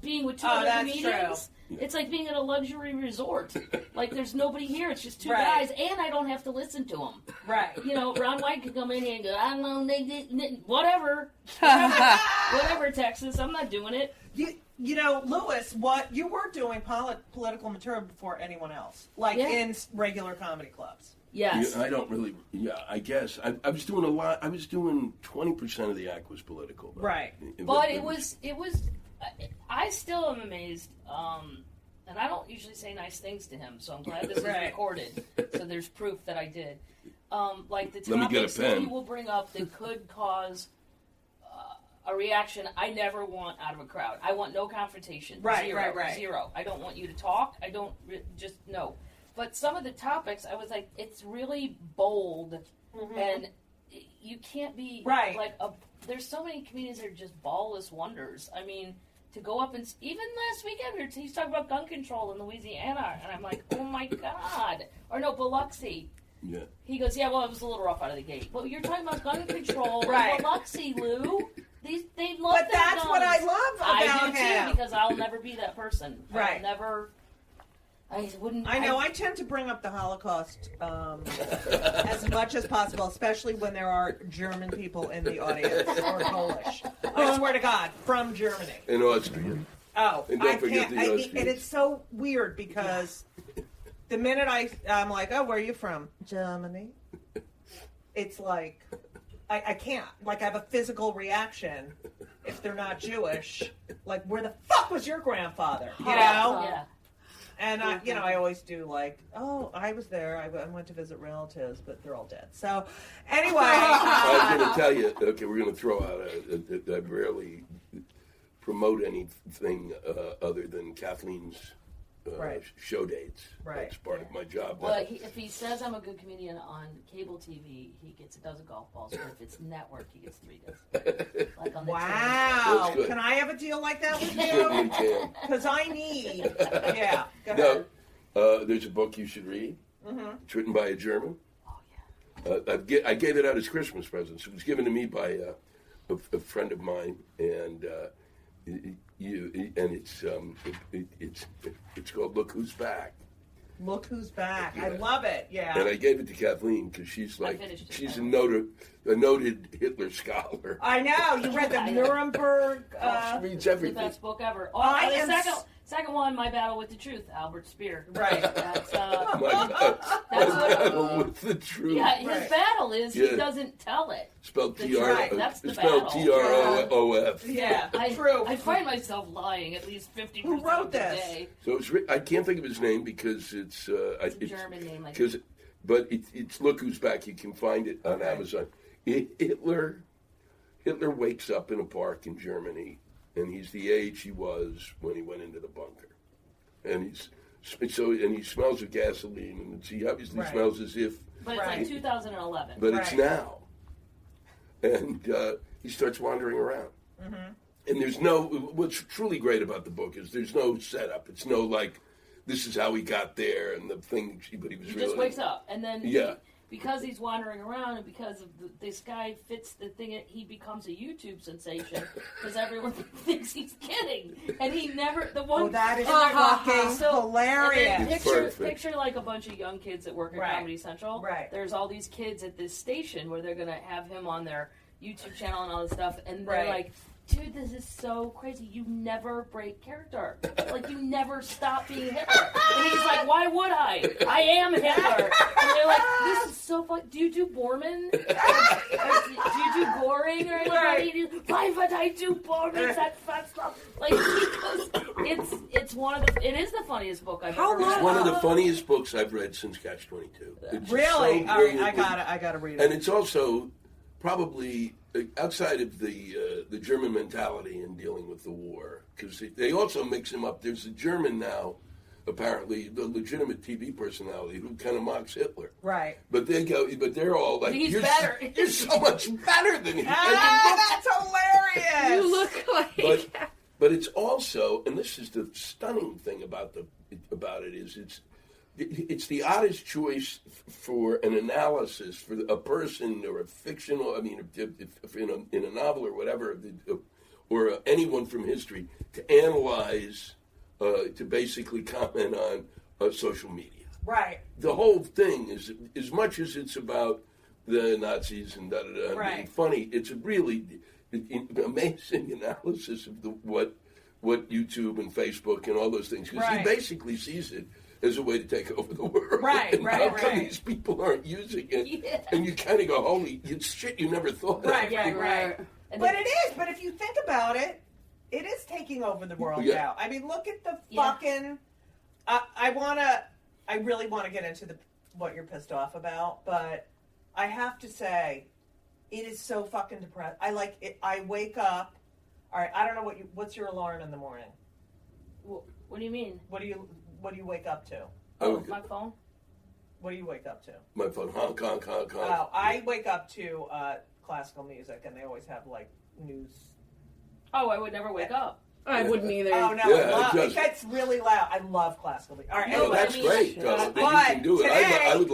being with 2 other that's comedians, it's like being at a luxury resort. Like, there's nobody here. It's just 2 guys, and I don't have to listen to them. Right. You know, Ron White could come in here and go, I don't know, whatever, Texas, I'm not doing it. You know, Lewis, you were doing political material before anyone else, like in regular comedy clubs. Yes. I don't really. Yeah, I guess I was doing a lot. I was doing 20% of the act was political. Right. But it was. I still am amazed, and I don't usually say nice things to him, so I'm glad this is recorded, so there's proof that I did. Like the topics that he will bring up that could cause a reaction I never want out of a crowd. I want no confrontation. Zero. I don't want you to talk. I don't just no. But some of the topics, I was like, it's really bold, and you can't be like there's so many comedians that are just ballless wonders. I mean, to go up and even last weekend he's talking about gun control in Louisiana, and I'm like, oh my god. Or no, Biloxi. Yeah. He goes, yeah, well, it was a little rough out of the gate. But you're talking about gun control in Biloxi, Lou. They love But that's guns. what I love about him. I do too, because I'll never be that person. Right. I'll never. I wouldn't. I know. I tend to bring up the Holocaust as much as possible, especially when there are German people in the audience or Polish. I swear to God, from Germany. And Austrian. Oh, and don't forget the Austrians. And it's so weird because the minute I'm like, oh, where are you from? Germany. It's like. I can't. Like, I have a physical reaction if they're not Jewish. Like, where the fuck was your grandfather? You know? Yeah. And, I always do, like, oh, I was there. I went to visit relatives, but they're all dead. So, anyway. I was going to tell you, okay, we're going to throw out I rarely promote anything other than Kathleen's show dates. Right. That's part of my job. Well, if he says I'm a good comedian on cable TV, he gets a dozen golf balls. But if it's network, he gets 3 dozen. Like on the wow. Can I have a deal like that with you? Because I need. Yeah. Go ahead. No, there's a book you should read. It's written by a German. Oh, yeah. I gave it out as Christmas presents. It was given to me by a friend of mine, and it's called Look Who's Back. Look Who's Back. Yeah. I love it. Yeah. And I gave it to Kathleen because she's a noted Hitler scholar. I know. You read the Nuremberg. She reads everything. The best book ever. Second one, My Battle with the Truth, Albert Speer. Right. That's My Battle with the Truth. Yeah, his battle is he doesn't tell it. Spelled That's the battle. T-R-O-O-F. Yeah, true. I find myself lying at least 50% Who wrote of the this? day. So I can't think of his name because it's a German name. But it's Look Who's Back. You can find it on Amazon. Hitler wakes up in a park in Germany, and he's the age he was when he went into the bunker, and he smells of gasoline, and he obviously smells as if. But it's like 2011. But it's now, and he starts wandering around, and there's no. What's truly great about the book is there's no setup. It's no like, this is how he got there, and the thing. But he just wakes up, and then because he's wandering around and because of this guy fits the thing, he becomes a YouTube sensation because everyone thinks he's kidding, and he never. That is fucking hilarious. Picture like a bunch of young kids that work at Comedy Central. Right. There's all these kids at this station where they're gonna have him on their YouTube channel and all this stuff, and they're like, dude, this is so crazy. You never break character. Like, you never stop being Hitler. And he's like, why would I? I am Hitler. And they're like, this is so fun. Do you do Borman? Do you do Goring or anybody? Why would I do Borman? That fat stuff. Like, because it's one of the, it is the funniest book I've ever read. It's one of the funniest books I've read since Catch-22. Really? All right, I gotta read it. And it's also probably outside of the German mentality in dealing with the war, because they also mix him up. There's a German now apparently the legitimate TV personality who kind of mocks Hitler. Right. But they're all like, He's you're better. You're so much better than him. That's hilarious. You look like. But it's also, and this is the stunning thing about it is it's the oddest choice for an analysis for a person or a fictional. I mean, if in a novel or whatever, or anyone from history to analyze, to basically comment on social media. Right. The whole thing is, as much as it's about the Nazis and right. being funny, it's a really amazing analysis of what YouTube and Facebook and all those things, because he basically sees it as a way to take over the world. Right, and how come these people aren't using it? And you kind of go, holy, it's shit you never thought of. Right. But it is. But if you think about it, it is taking over the world now. I mean, look at the fucking. I really want to get into what you're pissed off about, but I have to say, it is so fucking depressing. I like it. I wake up. All right, I don't know what's your alarm in the morning? What do you mean? What do you wake up to? My phone. What do you wake up to? My phone, honk, honk, honk, honk. Oh, I wake up to classical music, and they always have like news. Oh, I would never wake up. I wouldn't either. Oh no, it gets really loud. I love classical music. All right, no, that's great. You can do it. Today, I would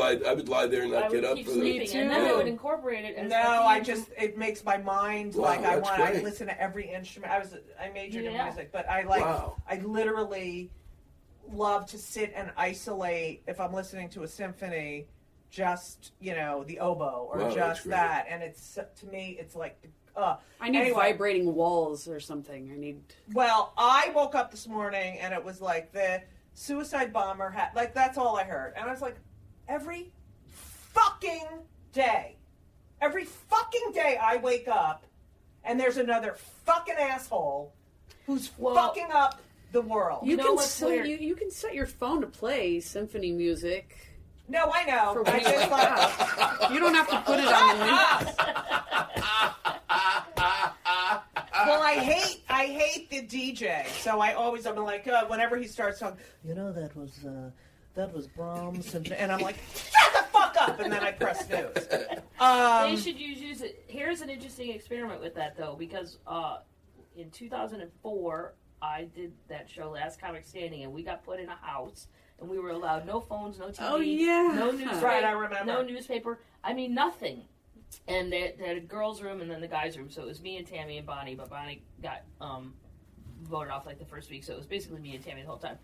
lie there and not get up for sleeping, and then I would incorporate it. As it makes my mind like I listen to every instrument. I majored in music, but I literally love to sit and isolate if I'm listening to a symphony, just the oboe or just that, and it's to me it's like. I need vibrating walls or something. Well, I woke up this morning and it was like the suicide bomber had, like, that's all I heard. And I was like, every fucking day I wake up and there's another fucking asshole who's fucking up the world. You can set your phone to play symphony music. No, I know. I just like, you don't have to put it on the news. Well, I hate the DJ, so I'm like, whenever he starts talking, that was Brahms, and I'm like, shut the fuck up, and then I press snooze. They should use it. Here's an interesting experiment with that, though, because in 2004, I did that show, Last Comic Standing, and we got put in a house, and we were allowed no phones, no TV, no newspaper, right, I remember. No newspaper. I mean, nothing. And they had a girls' room and then the guys' room, so it was me and Tammy and Bonnie, but Bonnie got voted off like the first week, so it was basically me and Tammy the whole time.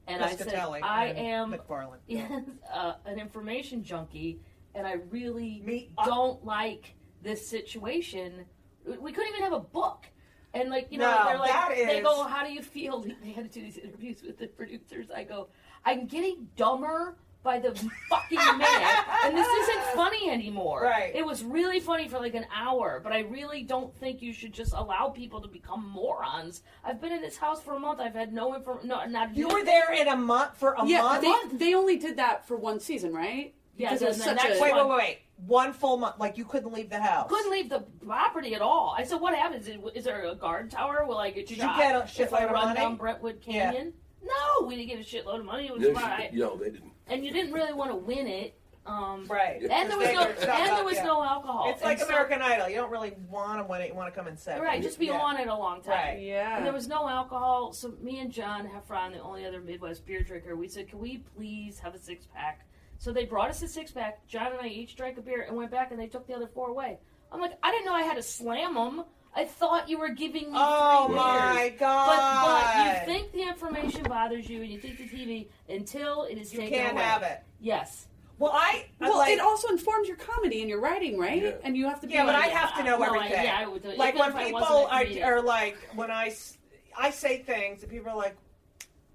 And I said, I am an information junkie, and I really don't like this situation. We couldn't even have a book. And they're like, they go, how do you feel? They had to do these interviews with the producers. I go, I'm getting dumber by the fucking minute, and this isn't funny anymore. Right. It was really funny for like an hour, but I really don't think you should just allow people to become morons. I've been in this house for a month. I've had no information. Not you were there in a month for a month. They only did that for one season, right? Yeah. Wait. 1 full month. Like you couldn't leave the house. Couldn't leave the property at all. I said, what happens? Is there a guard tower? Will I get shot? Did you get a shitload of money? If I run down Brentwood Canyon? Yeah. No, we didn't get a shitload of money. It was fine. No, they didn't. And you didn't really want to win it. Right. And there was no alcohol. It's like American Idol. You don't really want to win it. You want to come in second. Right, just be on it a long time. Right. Yeah. And there was no alcohol, so me and John Heffron, the only other Midwest beer drinker, we said, can we please have a 6-pack? So they brought us a 6-pack. John and I each drank a beer and went back, and they took the other 4 away. I'm like, I didn't know I had to slam them. I thought you were giving me 3 Oh beers. My God! But you think the information bothers you, and you think the TV until it is taken away. You can't have it. Yes. Well, it also informs your comedy and your writing, right? Yeah. And you have to be. Yeah, but I have to know everything. I would, like when people are like, when I say things, and people are like,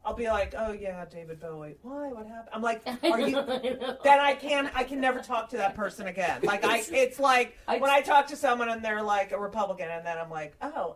I'll be like, oh yeah, David Bowie. Why? What happened? I'm like, are you? Then I can never talk to that person again. Like it's like when I talk to someone and they're like a Republican, and then I'm like, oh,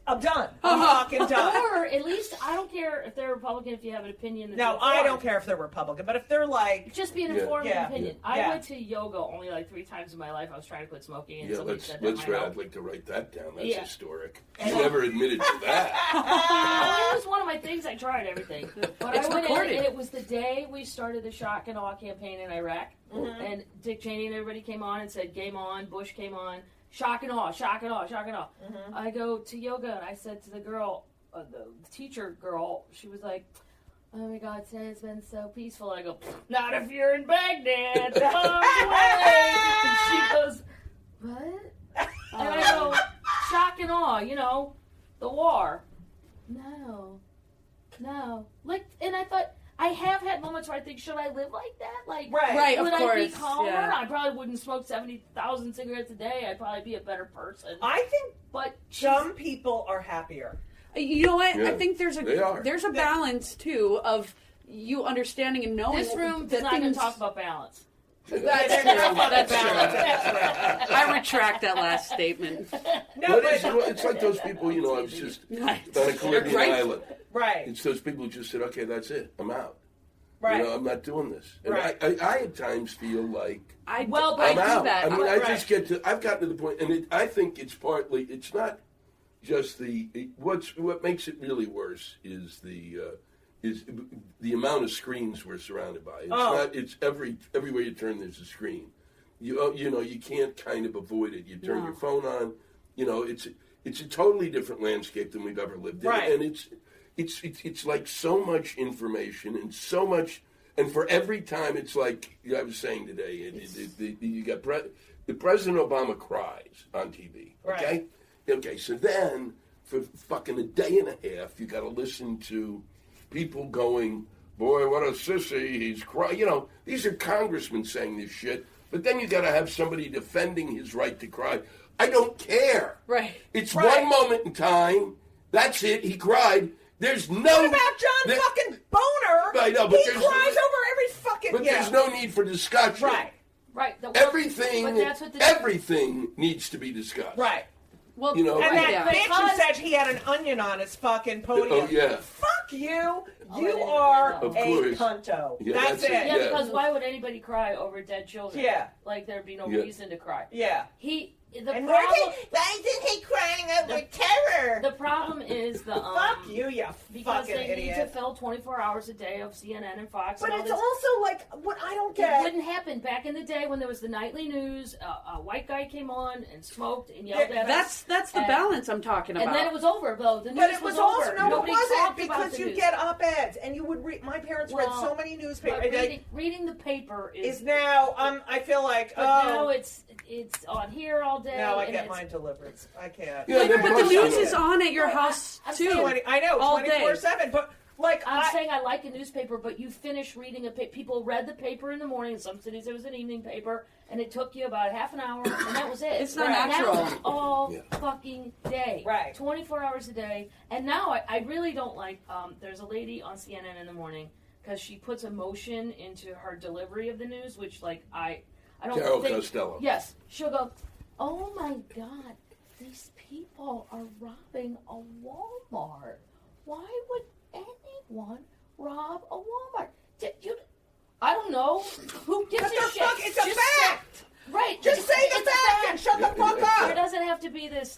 I'm done. I'm fucking done. Or at least I don't care if they're Republican. If you have an opinion, that's No, informed. I don't care if they're Republican, but if they're like, just be an informed opinion. I Yeah. went to yoga only like 3 times in my life. I was trying to quit smoking, and Yeah, somebody let's said that might help. I'd like to write that down. That's Yeah. historic. You never admitted to that. Well, it was one of my things. I tried everything, but I went in, and it was the day we started the shock and awe campaign in Iraq, and Dick Cheney and everybody came on and said, "Game on." Bush came on. Shock and awe, shock and awe, shock and awe. I go to yoga, and I said to the girl, the teacher girl, she was like, "Oh my God, today has been so peaceful." I go, "Not if you're in Baghdad, the harm's way." And she goes, "What?" And I go, "Shock and awe, the war." No. Like, and I thought, I have had moments where I think, should I live like that? Like, Right, would of I be course, calmer? yeah. I probably wouldn't smoke 70,000 cigarettes a day. I'd probably be a better person. I think But some people are happier. You know what? Yeah, I think there's they are. a balance too of you understanding and knowing. this room that does not going things- to talk about balance. That's true. That's true. I retract that last statement. No, But but it's like those people, I was just on a Caribbean Right. island. right, It's those people who just said, okay, that's it. I'm out. right. I'm not doing this. And Right. I at times feel like I do I'm out. that. I mean, I Right. just I've gotten to the point, and I think it's partly, it's not just what makes it really worse is the amount of screens we're surrounded by. It's not, it's everywhere you turn there's a screen. You can't kind of avoid it. You turn your phone on, it's a totally different landscape than we've ever lived in. Right. And it's like so much information and so much, and for every time it's like I was saying today, you got the President Obama cries on TV. Okay, Right. Okay. So then for fucking a day and a half, you got to listen to people going, "Boy, what a sissy! He's crying." These are congressmen saying this shit, but then you got to have somebody defending his right to cry. I don't care. Right. It's Right. one moment in time. That's it. He cried. There's no. What about John fucking Boner? I know, but he there's- cries over every fucking. But there's no need for discussion. Right. Right. Everything. But that's what Everything needs to be discussed. Right. Well, You know, And Right. that bitch who said he had an onion on his fucking podium. Oh, yeah. Fuck you. I You didn't are know. Of a course. cunto. Yeah, that's that's it. it. Yeah, Yeah. because why would anybody cry over dead children? Yeah. Like there'd be no Yeah. reason to cry. Yeah. The And problem, why isn't he crying over terror? the problem is the Fuck you, you because fucking they need to idiot. fill 24 hours a day of CNN and Fox. But and all it's this. also like what I don't It get. wouldn't happen back in the day when there was the nightly news. A white guy came on and smoked and yelled Yeah, at us. that's the And- balance I'm talking about. And then it was over, though. The news But it was also over. no, it Nobody wasn't talked about because the you news. get op-eds and you would read. My parents read Well, so many newspapers. But reading the paper Is now I feel like But now it's on here all day. no, I and get it's- mine delivered. I can't. Yeah, But then the plus- news is on at your house I'm too. saying- I know, all day. 24/7. But like I'm saying I like a newspaper, but you finish reading a paper. People read the paper in the morning. In some cities, it was an evening paper, and it took you about half an hour, and that was it. It's not Now natural. it's all fucking day. Right. 24 hours a day. And now I really don't like, there's a lady on CNN in the morning, because she puts emotion into her delivery of the news, which, like, I don't Carol think... Costello. Yes. She'll go, "Oh, my God, these people are robbing a Walmart. Why would anyone rob a Walmart? I don't know. Who gives a Because shit? it's a Just fact. say- right. Just say the fact and shut the fuck There up. doesn't have to be this.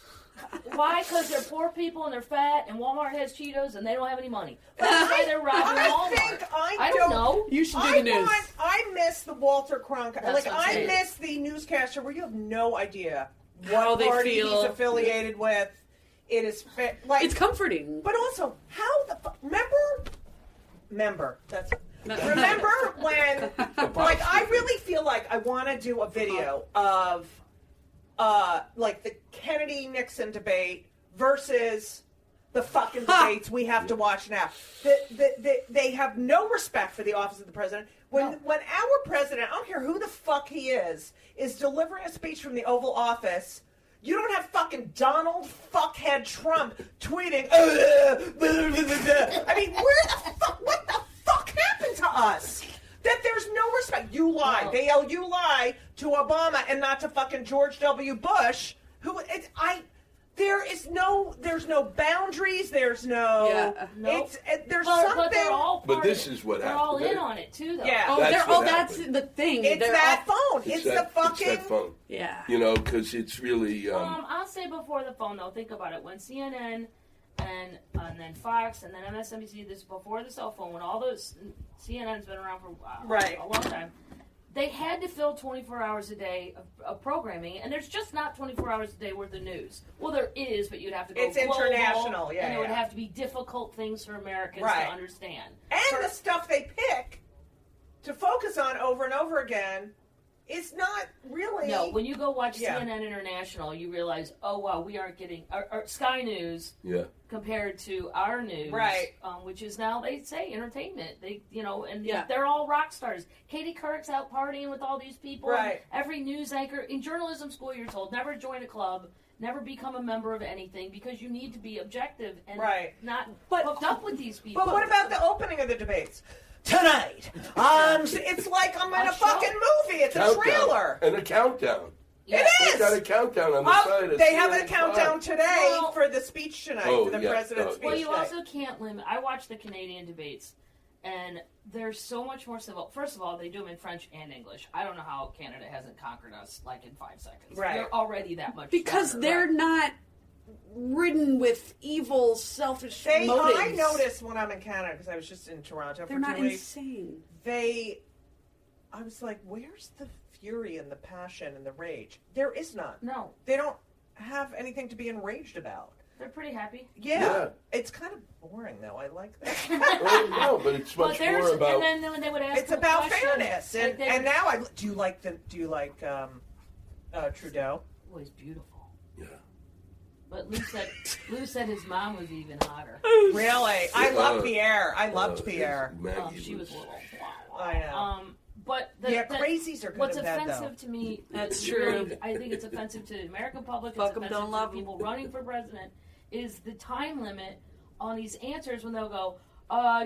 Why? Because they're poor people and they're fat, and Walmart has Cheetos and they don't have any money. That's why they're robbing I Walmart. think I don't know. You should do the news. I miss the Walter Cronkite. That's Like what I'm I saying. miss the newscaster where you have no idea How what they party feel. he's affiliated with. It is like It's comforting. But also, how the fuck? Remember? That's remember when? Like, I really feel like I want to do a video of, like the Kennedy Nixon debate versus the fucking debates we have to watch now. They have no respect for the office of the president. When our president, I don't care who the fuck he is delivering a speech from the Oval Office. You don't have fucking Donald fuckhead Trump tweeting. I mean, where the fuck? What the fuck happened to us? That there's no respect. You lie. No. They yell, "You lie" to Obama and not to fucking George W. Bush. there's no boundaries. There's no. Nope. There's but something. they're all But this is what they're happened. all in on it too, though. Yeah. That's the thing. It's They're that all- phone. It's the fucking. It's that phone. Yeah. You know, because it's really. I'll say before the phone though. Think about it. When CNN and then Fox and then MSNBC, this before the cell phone, when all those CNN's been around for a long time. They had to fill 24 hours a day of programming, and there's just not 24 hours a day worth of news. Well, there is, but you'd have to go It's global, international, yeah, and it would yeah. have to be difficult things for Americans Right. to understand. And the stuff they pick to focus on over and over again is not really. No, when you go watch Yeah. CNN International, you realize, oh wow, we aren't getting our Sky News compared to our news, Right. Which is now they say entertainment. They, and Yeah. they're all rock stars. Katie Couric's out partying with all these people. Right. Every news anchor in journalism school, you're told never join a club, never become a member of anything because you need to be objective and Right. not But- hooked up with these people. But what about the opening of the debates? Tonight, it's like I'm in a fucking movie. It's a trailer. And a countdown. Yeah. It They've is. got a countdown on the side. They have a countdown today Well- for the speech tonight, for the president's speech Well, you tonight. also can't limit. I watch the Canadian debates, and they're so much more civil. First of all, they do them in French and English. I don't know how Canada hasn't conquered us like in 5 seconds. Right. They're already that much Because stronger. they're not ridden with evil, selfish motives. I noticed when I'm in Canada, because I was just in Toronto They're for not 2 weeks. insane. I was like, where's the fury and the passion and the rage? There is none. No, They don't have anything to be enraged about. they're pretty happy. Yeah. It's kind of boring, though. I like that. Well, no, but it's But much there's more about. and then when they would ask, It's them about questions, fairness. like they- And now do you like Trudeau? Oh, he's beautiful. Yeah. But Lou said his mom was even hotter. Really? I love Pierre. I loved it's Pierre. Maggie She was little. I know. But crazies are good what's in bed, offensive though. to me, That's really, true. I think it's offensive to the American public. Fuck It's 'em, offensive don't to love the 'em. people running for president. Is the time limit on these answers when they'll go,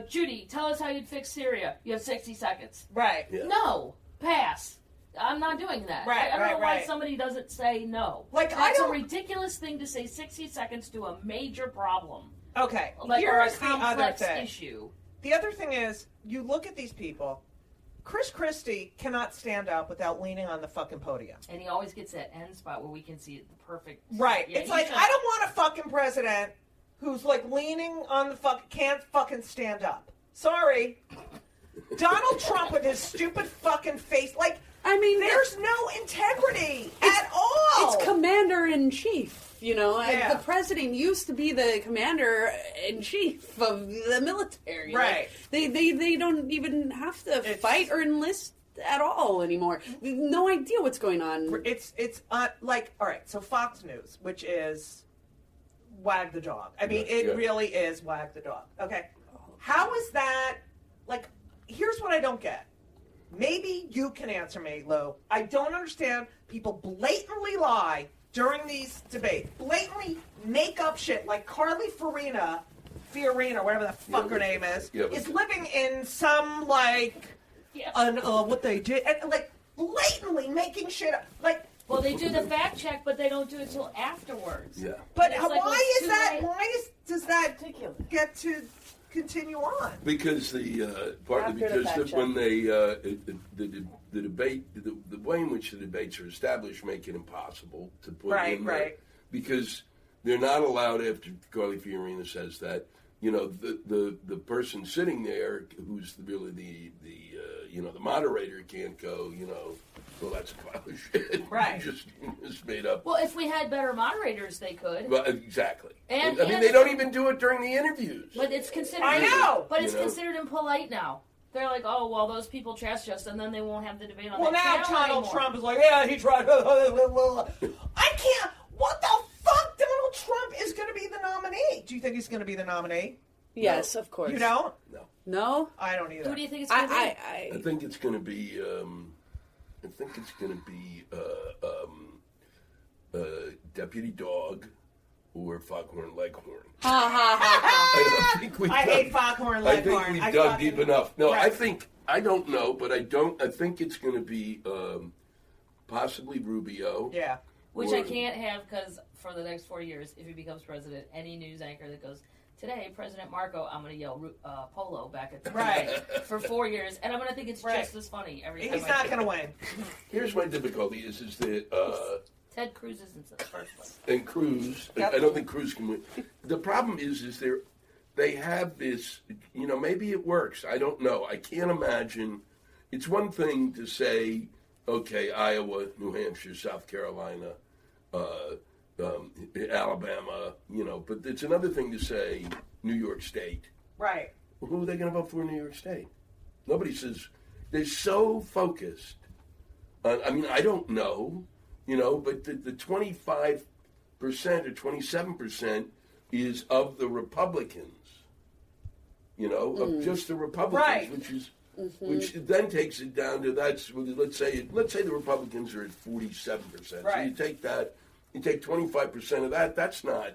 Judy, tell us how you'd fix Syria. You have 60 seconds. Right. Yeah. No, pass. I'm not doing that. Right, I don't know why right. somebody doesn't say no. Like, That's I a don't- ridiculous thing to say. 60 seconds to a major problem, Okay. or a Here's the other complex thing. issue. The other thing is, you look at these people. Chris Christie cannot stand up without leaning on the fucking podium. And he always gets that end spot where we can see it, the perfect. Right. Yeah, It's he like, should- I don't want a fucking president who's like leaning on the can't fucking stand up. Sorry. Donald Trump with his stupid fucking face. Like, I mean, there's no integrity at all. It's commander-in-chief, Yeah. The president used to be the commander-in-chief of the military. Right. Like, they don't even have to fight or enlist at all anymore. No idea what's going on. It's like, all right, so Fox News, which is wag the dog. I mean, it really is wag the dog. Okay. How is that, like, here's what I don't get. Maybe you can answer me, Lou. I don't understand people blatantly lie during these debates. Blatantly make up shit like Carly Fiorina, whatever the fuck her name is living in some, like, what they did, and, like, blatantly making shit up. Like, well, they do the fact check, but they don't do it till afterwards. Yeah. but It's like, why it's is too that? late. Does that get to continue on? Because partly because when they the debate, the way in which the debates are established make it impossible to put in there. Right. Because they're not allowed, after Carly Fiorina says that, the person sitting there who's really the moderator can't go, well, that's a pile of shit. Right. just made up. Well, if we had better moderators, they could. Well, exactly. And- I mean, and- they don't even do it during the interviews. But it's considered. I know! But it's You know? considered impolite now. They're like, oh, well, those people trashed us, and then they won't have the debate on Well, that now channel Donald anymore. Trump is like, yeah, he tried. I can't. What the fuck? Donald Trump is going to be the nominee. Do you think he's going to be the nominee? Yes, of course. You don't? No? I don't either. Who do you think it's going to be? I think it's going to be. Deputy Dog or Foghorn Leghorn. I hate Foghorn I think Leghorn. we've dug deep enough. No, Right. I don't know, but I think it's going to be possibly Rubio. Yeah. Which I can't have because for the next 4 years, if he becomes president, any news anchor that goes, today, President Marco, I'm going to yell Polo back at the for 4 years, and I'm going to think it's just as funny every time. He's not going to win. Here's my difficulty is that Ted Cruz isn't the first place. And Cruz, I don't think Cruz can win. The problem is they have this, maybe it works. I don't know. I can't imagine. It's one thing to say, okay, Iowa, New Hampshire, South Carolina, Alabama, but it's another thing to say New York State. Right. Well, who are they going to vote for in New York State? Nobody says. They're so focused on, I don't know, but the 25% or 27% is of the Republicans, of just the Republicans, which then takes it down to let's say the Republicans are at 47%. Right. So you take that, you take 25% of that. That's not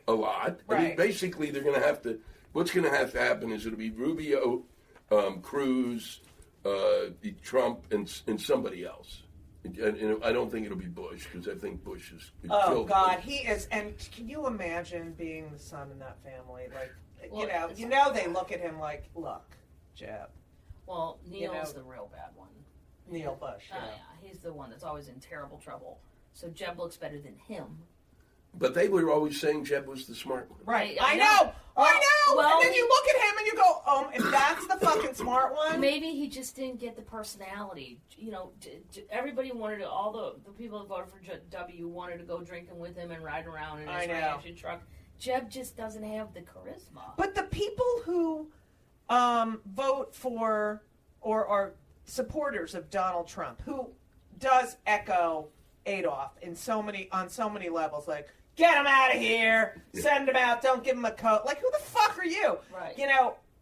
a lot. Right. I mean, basically, they're going to have to. What's going to have to happen is it'll be Rubio, Cruz, Trump, and somebody else. And I don't think it'll be Bush because I think Bush is. Oh God, he is. And can you imagine being the son in that family? Like, they look at him like, look, Jeb. Well, Neil's the real bad one. Neil Bush. Yeah, he's the one that's always in terrible trouble. So Jeb looks better than him. But they were always saying Jeb was the smart one. Right. I know. Well, and then you look at him and you go, if that's the fucking smart one. Maybe he just didn't get the personality. Everybody wanted to, all the people that voted for W wanted to go drinking with him and ride around in his ranch and truck. Jeb just doesn't have the charisma. But the people who vote for or are supporters of Donald Trump, who does echo Adolf on so many levels, like, get him out of here, send him out, don't give him a coat. Like, who the fuck are you? Right.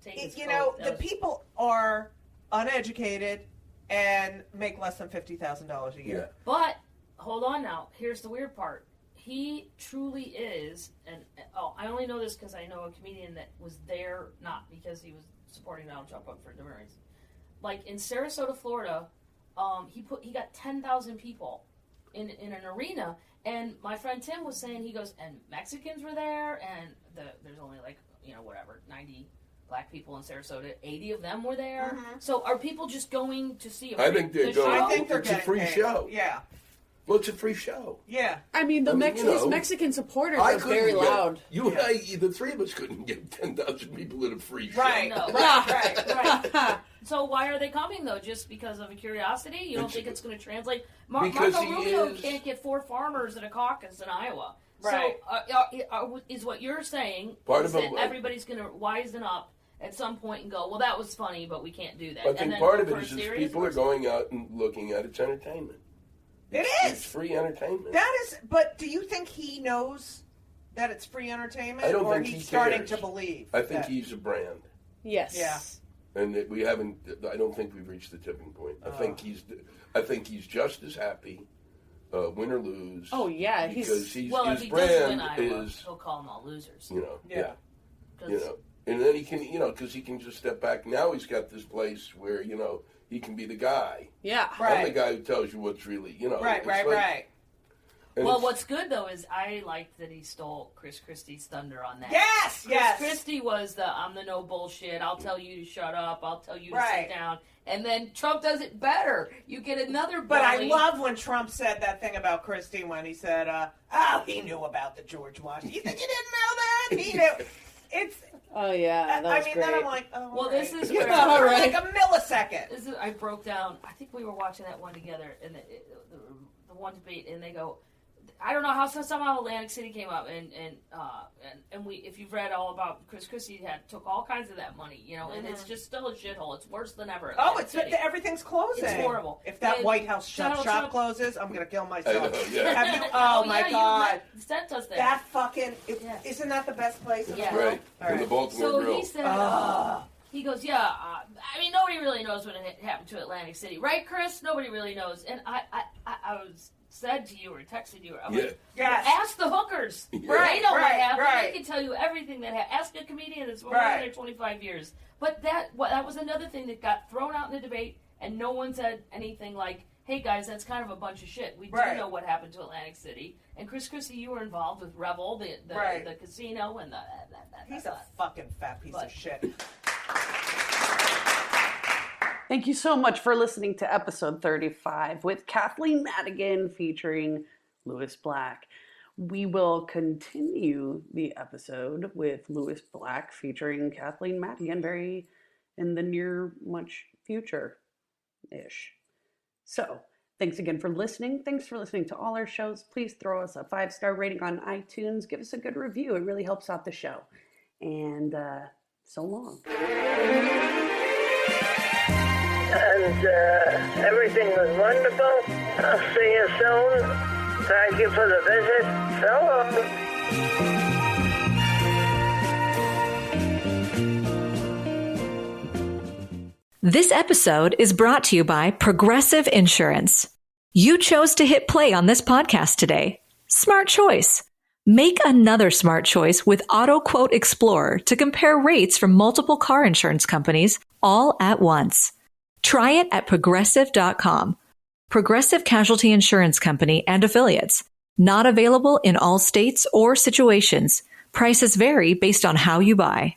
The people are uneducated and make less than $50,000 a year. Yeah. But hold on now. Here's the weird part. He truly is, and I only know this because I know a comedian that was there, not because he was supporting Donald Trump, but for different reasons. Like in Sarasota, Florida, he got 10,000 people in an arena, and my friend Tim was saying, he goes, and Mexicans were there, and there's only 90 black people in Sarasota, 80 of them were there. Mm-hmm. So are people just going to see I think they're going. I think they're it's a free paid. show. Yeah. Well, it's a free show. Yeah. I mean, his Mexican supporters are very loud. The three of us couldn't get 10,000 people at a free show. Right. No. Right. So why are they coming, though? Just because of a curiosity? You don't think it's going to translate? Marco Rubio can't get 4 farmers at a caucus in Iowa. Right. So is what you're saying that everybody's going to wisen up at some point and go, well, that was funny, but we can't do that. I think part of it is people are going out and looking at its entertainment. It's free entertainment. But do you think he knows that it's free entertainment? I don't think he's he starting cares. to believe. I think he's a brand. Yes. Yeah. And that we haven't. I don't think we've reached the tipping point. I think he's just as happy, win or lose. Oh yeah, because if he does win Iowa, he'll call them all losers. And then he can, because he can just step back. Now he's got this place where he can be the guy. Yeah, right. I'm the guy who tells you what's really, Right. Well, what's good, though, is I liked that he stole Chris Christie's thunder on that. Yes. Chris Christie was I'm the no bullshit, I'll tell you to shut up, I'll tell you to sit down. And then Trump does it better. You get another bully. But I love when Trump said that thing about Christie when he said, he knew about the George Washington. You think he didn't know that? He knew. It's... Oh, yeah, that was great. Then I'm like, well, right. this is where... like a millisecond. I broke down, I think we were watching that one together, and the one debate, and they go... I don't know how somehow Atlantic City came up, and we, if you've read all about Chris Christie, took all kinds of that money, and it's just still a shithole. It's worse than ever. Everything's closing. It's horrible. If that White House shop closes, I'm gonna kill myself. God, that does that. That fucking isn't that the best place in the world? Right. All In the Baltimore Grill. He said, he goes, nobody really knows what happened to Atlantic City, right, Chris? Nobody really knows, and I was. Said to you or texted you, ask the hookers. They know what happened. They can tell you everything that happened. Ask a comedian that's been there 25 years. But that was another thing that got thrown out in the debate, and no one said anything like, hey guys, that's kind of a bunch of shit. We do know what happened to Atlantic City. And Chris Christie, you were involved with Revel, the casino, and he's a fucking fat piece of shit. Thank you so much for listening to episode 35 with Kathleen Madigan featuring Lewis Black. We will continue the episode with Lewis Black featuring Kathleen Madigan very in the near much future-ish. So, thanks again for listening. Thanks for listening to all our shows. Please throw us a 5-star rating on iTunes. Give us a good review. It really helps out the show. And so long. And everything was wonderful. I'll see you soon. Thank you for the visit. So long. This episode is brought to you by Progressive Insurance. You chose to hit play on this podcast today. Smart choice. Make another smart choice with Auto Quote Explorer to compare rates from multiple car insurance companies all at once. Try it at Progressive.com. Progressive Casualty Insurance Company and Affiliates. Not available in all states or situations. Prices vary based on how you buy.